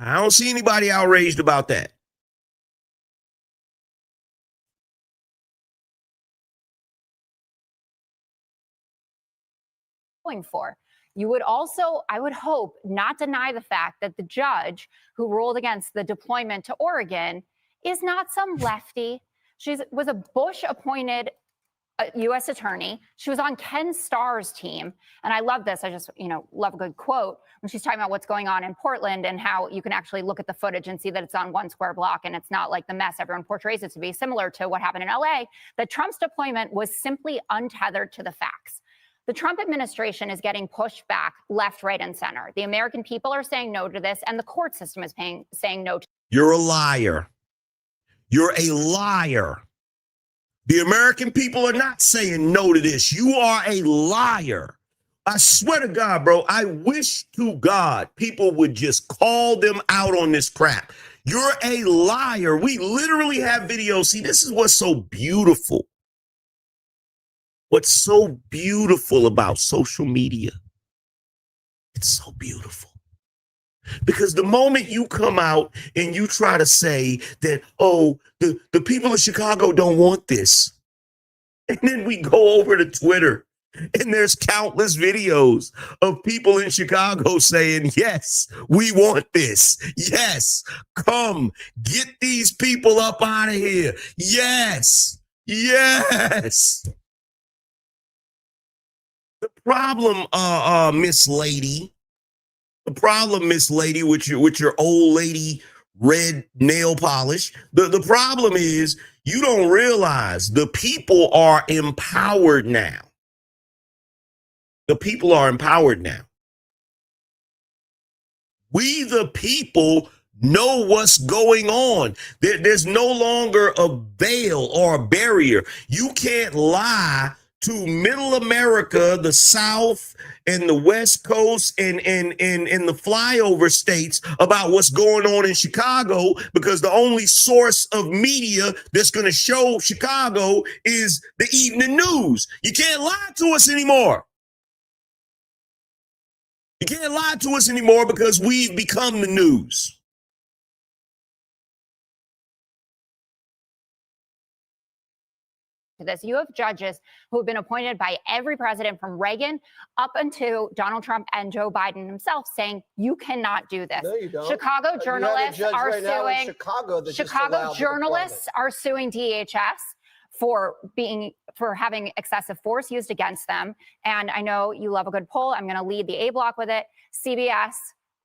I don't see anybody outraged about that. For. You would also, I would hope, not deny the fact that the judge who ruled against the deployment to Oregon is not some lefty. She was a Bush-appointed U.S. attorney. She was on Ken Starr's team. And I love this. I just, love a good quote when she's talking about what's going on in Portland and how you can actually look at the footage and see that it's on one square block and it's not like the mess everyone portrays it to be, similar to what happened in L.A., that Trump's deployment was simply untethered to the facts. The Trump administration is getting pushed back left, right, and center. The American people are saying no to this, and the court system is saying no to. You're a liar. You're a liar. The American people are not saying no to this. You are a liar. I swear to God, bro, I wish to God people would just call them out on this crap. You're a liar. We literally have videos. See, this is what's so beautiful. What's so beautiful about social media? It's so beautiful. Because the moment you come out and you try to say that, oh, the people of Chicago don't want this, and then we go over to Twitter and there's countless videos of people in Chicago saying, yes, we want this. Yes, come get these people up out of here. Yes, yes. The problem, Miss Lady, with your old lady red nail polish. The problem is you don't realize the people are empowered now. The people are empowered now. We, the people, know what's going on. There's no longer a veil or a barrier. You can't lie to middle America, the South and the West Coast and the flyover states about what's going on in Chicago, because the only source of media that's going to show Chicago is the evening news. You can't lie to us anymore. You can't lie to us anymore because we've become the news. This. You have judges who have been appointed by every president from Reagan up until Donald Trump and Joe Biden himself saying you cannot do this. No, you don't. Chicago journalists are right now in suing. Chicago that just Chicago allowed the journalists are suing DHS for having excessive force used against them. And I know you love a good poll. I'm going to lead the A block with it. CBS.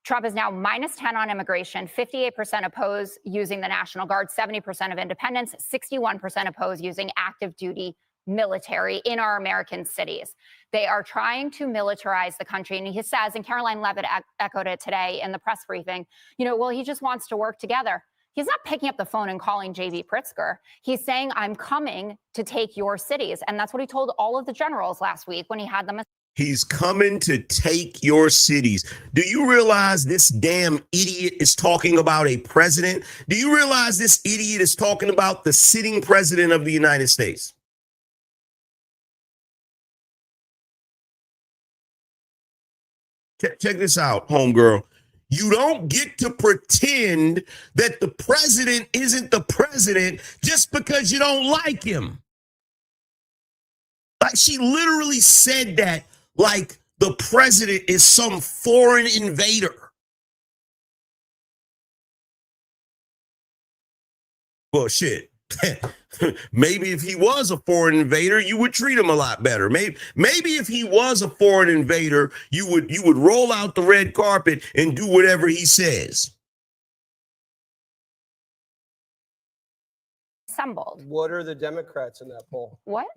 Trump is now -10 on immigration. 58% oppose using the National Guard, 70% of independents, 61% oppose using active duty military in our American cities. They are trying to militarize the country. And he says, and Caroline Levitt echoed it today in the press briefing, well, he just wants to work together. He's not picking up the phone and calling J.B. Pritzker. He's saying, I'm coming to take your cities. And that's what he told all of the generals last week when he had them. He's coming to take your cities. Do you realize this damn idiot is talking about a president? Do you realize this idiot is talking about the sitting president of the United States? Check this out, homegirl. You don't get to pretend that the president isn't the president just because you don't like him. Like, she literally said that like the president is some foreign invader. Well, shit. Maybe if he was a foreign invader, you would treat him a lot better. Maybe if he was a foreign invader, you would roll out the red carpet and do whatever he says. Assembled. What are the Democrats in that poll? What?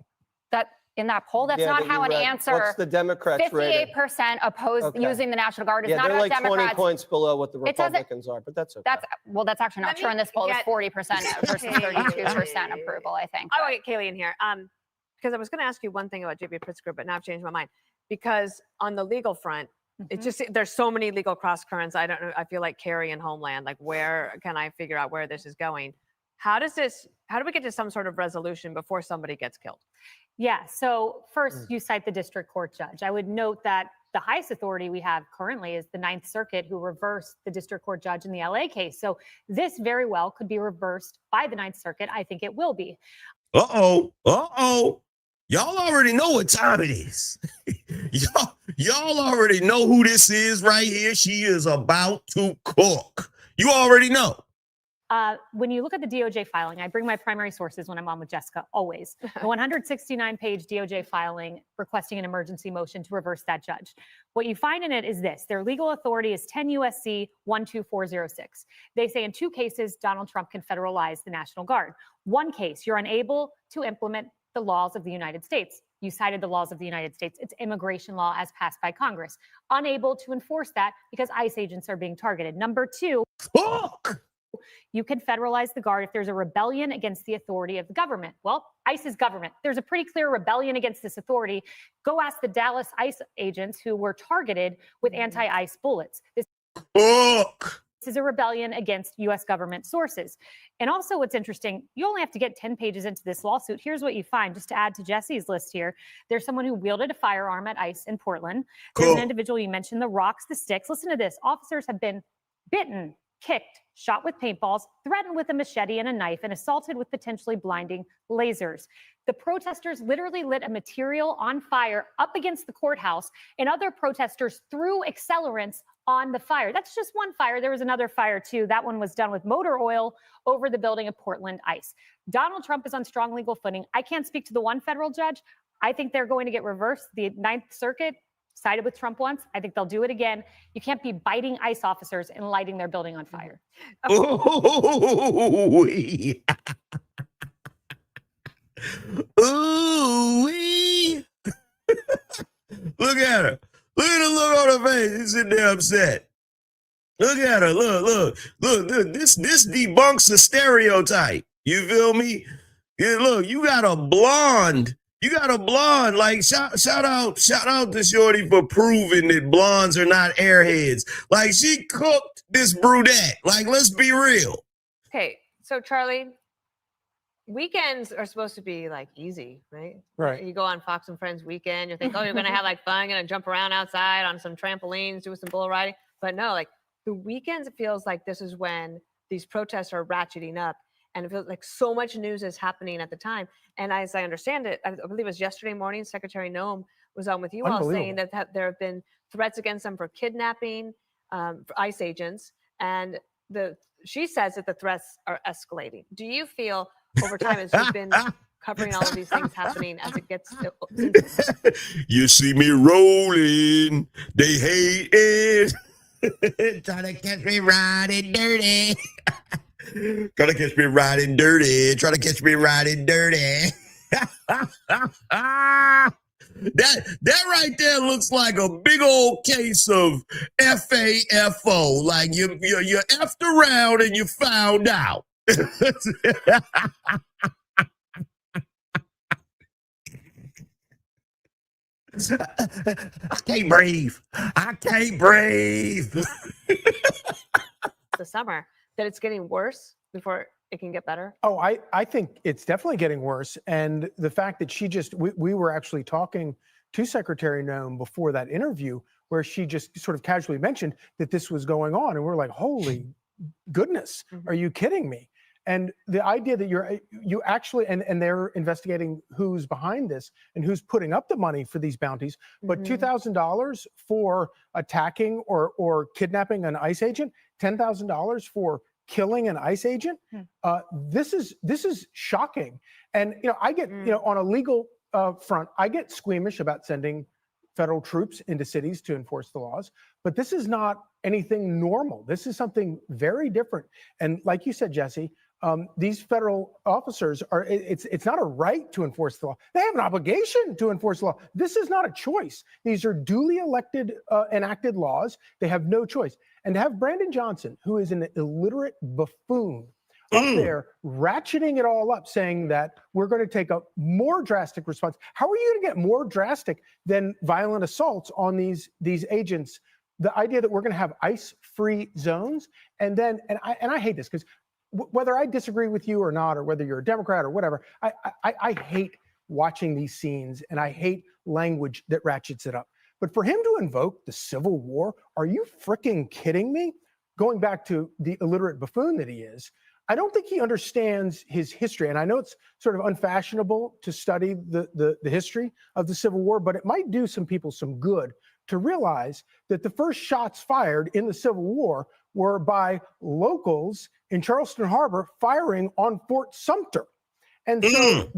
In that poll, that's Yeah, not that how you an read. answer. What's the Democrats rating? 58% opposed using the National Guard. It's Yeah, not they're about like 20 Democrats. points below what the It doesn't- Republicans are, but that's okay. That's actually not true. In this poll, it was 40% versus 32% approval, I think. I want to get Kaylee in here because I was going to ask you one thing about J.B. Pritzker, but now I've changed my mind. Because on the legal front, it's just there's so many legal cross currents. I don't know. I feel like Carrie and Homeland. Like, where can I figure out where this is going? How do we get to some sort of resolution before somebody gets killed? Yeah. So first, you cite the district court judge. I would note that the highest authority we have currently is the Ninth Circuit, who reversed the district court judge in the LA case. So this very well could be reversed by the Ninth Circuit. I think it will be. Y'all already know what time it is. y'all already know who this is right here. She is about to cook. You already know. When you look at the DOJ filing, I bring my primary sources when I'm on with Jessica, always. The 169-page DOJ filing requesting an emergency motion to reverse that judge. What you find in it is this. Their legal authority is 10 U.S.C. 12406. They say in 2 cases, Donald Trump can federalize the National Guard. 1 case, you're unable to implement the laws of the United States. You cited the laws of the United States. It's immigration law as passed by Congress. Unable to enforce that because ICE agents are being targeted. Number 2, you can federalize the Guard if there's a rebellion against the authority of the government. Well, ICE is government. There's a pretty clear rebellion against this authority. Go ask the Dallas ICE agents who were targeted with anti-ICE bullets. This is a rebellion against U.S. government sources. And also what's interesting, you only have to get 10 pages into this lawsuit. Here's what you find, just to add to Jesse's list here. There's someone who wielded a firearm at ICE in Portland. There's an individual, you mentioned the rocks, the sticks. Listen to this. Officers have been bitten, kicked, shot with paintballs, threatened with a machete and a knife, and assaulted with potentially blinding lasers. The protesters literally lit a material on fire up against the courthouse, and other protesters threw accelerants on the fire. That's just one fire. There was another fire too. That one was done with motor oil over the building of Portland ICE. Donald Trump is on strong legal footing. I can't speak to the one federal judge. I think they're going to get reversed. The Ninth Circuit sided with Trump once. I think they'll do it again. You can't be biting ICE officers and lighting their building on fire. Ooh, ooh, look at her. Look at the look on her face. She's sitting there upset. Look at her. Look. This debunks the stereotype. You feel me? Yeah, look, you got a blonde. Like shout out to Shorty for proving that blondes are not airheads. Like she cooked this brunette. Like, let's be real. Okay, so Charlie, weekends are supposed to be like easy, right? Right. You go on Fox and Friends weekend, you think, oh, you're gonna have like fun, you're gonna jump around outside on some trampolines, do some bull riding. But no, like the weekends, it feels like this is when these protests are ratcheting up. And it feels like so much news is happening at the time. And as I understand it, I believe it was yesterday morning, Secretary Noem was on with you all saying that there have been threats against them for kidnapping, for ICE agents. And she says that the threats are escalating. Do you feel over time as you've been covering all of these things happening as it gets You see me rolling, they hate it. Try to catch me riding dirty. Try to catch me riding dirty. Try to catch me riding dirty. That right there looks like a big old case of FAFO. Like you effed around and you found out. I can't breathe. the summer, that it's getting worse before it can get better? Oh, I think it's definitely getting worse. And the fact that we were actually talking to Secretary Noem before that interview where she just sort of casually mentioned that this was going on. And we're like, holy goodness, are you kidding me? And the idea that you actually, and they're investigating who's behind this and who's putting up the money for these bounties, but $2,000 for attacking or kidnapping an ICE agent, $10,000 for killing an ICE agent. This is shocking. And I get on a legal front, I get squeamish about sending federal troops into cities to enforce the laws, but this is not anything normal. This is something very different. And like you said, Jesse, these federal officers it's not a right to enforce the law. They have an obligation to enforce the law. This is not a choice. These are duly elected, enacted laws. They have no choice. And to have Brandon Johnson, who is an illiterate buffoon, up there ratcheting it all up, saying that we're going to take a more drastic response. How are you going to get more drastic than violent assaults on these agents? The idea that we're going to have ICE-free zones, and I hate this because whether I disagree with you or not, or whether you're a Democrat or whatever, I hate watching these scenes, and I hate language that ratchets it up. But for him to invoke the Civil War, are you freaking kidding me? Going back to the illiterate buffoon that he is, I don't think he understands his history. And I know it's sort of unfashionable to study the history of the Civil War, but it might do some people some good to realize that the first shots fired in the Civil War were by locals in Charleston Harbor firing on Fort Sumter. And so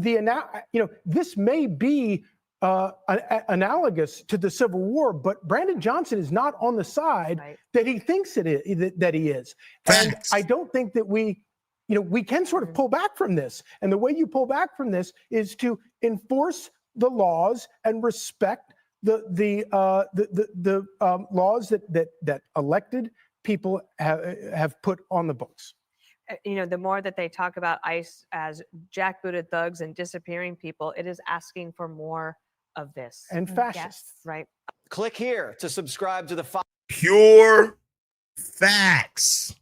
this may be analogous to the Civil War, but Brandon Johnson is not on the side that he thinks it is, that he is. And I don't think that we can sort of pull back from this. And the way you pull back from this is to enforce the laws and respect the laws that elected people have put on the books. The more that they talk about ICE as jackbooted thugs and disappearing people, it is asking for more of this. And fascists. Yes, right. Click here to subscribe to the Pure facts.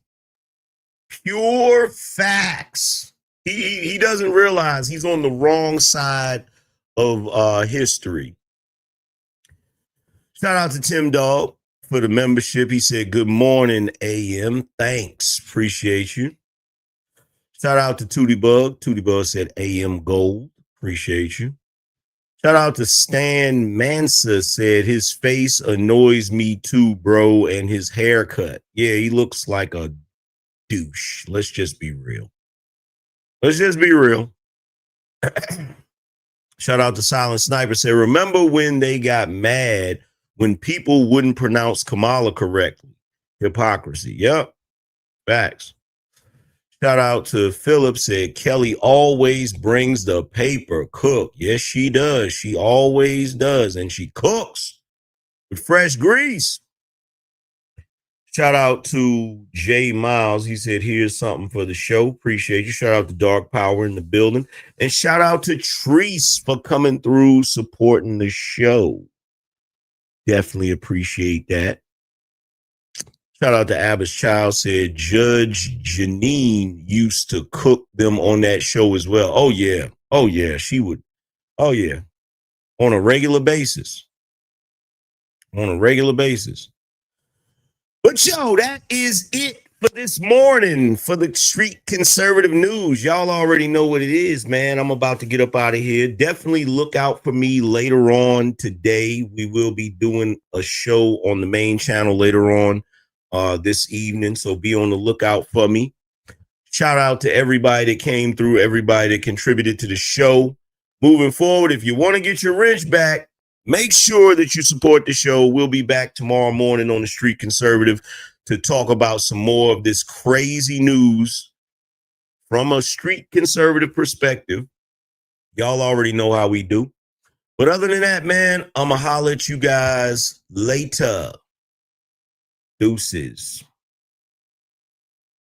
Pure facts. He doesn't realize he's on the wrong side of history. Shout out to Tim Dog for the membership. He said, good morning, AM. Thanks. Appreciate you. Shout out to Tootie Bug. Tootie Bug said AM Gold. Appreciate you. Shout out to Stan Mansa, said his face annoys me too, bro, and his haircut. Yeah, he looks like a douche. Let's just be real. Shout out to Silent Sniper, said, remember when they got mad when people wouldn't pronounce Kamala correctly. Hypocrisy. Yep. Facts. Shout out to Philip, said Kelly always brings the paper. Cook. Yes, she does. She always does. And she cooks with fresh grease. Shout out to Jay Miles. He said, here's something for the show. Appreciate you. Shout out to Dark Power in the building. And shout out to Treese for coming through, supporting the show. Definitely appreciate that. Shout out to Abba's Child, said Judge Janine used to cook them on that show as well. Oh, yeah. Oh, yeah. She would. Oh, yeah. On a regular basis. On a regular basis. But yo, that is it for this morning for the Street Conservative News. Y'all already know what it is, man. I'm about to get up out of here. Definitely look out for me later on today. We will be doing a show on the main channel later on this evening. So be on the lookout for me. Shout out to everybody that came through, everybody that contributed to the show. Moving forward, if you want to get your wrench back, make sure that you support the show. We'll be back tomorrow morning on the Street Conservative to talk about some more of this crazy news from a street conservative perspective. Y'all already know how we do. But other than that, man, I'm going to holler at you guys later. Deuces.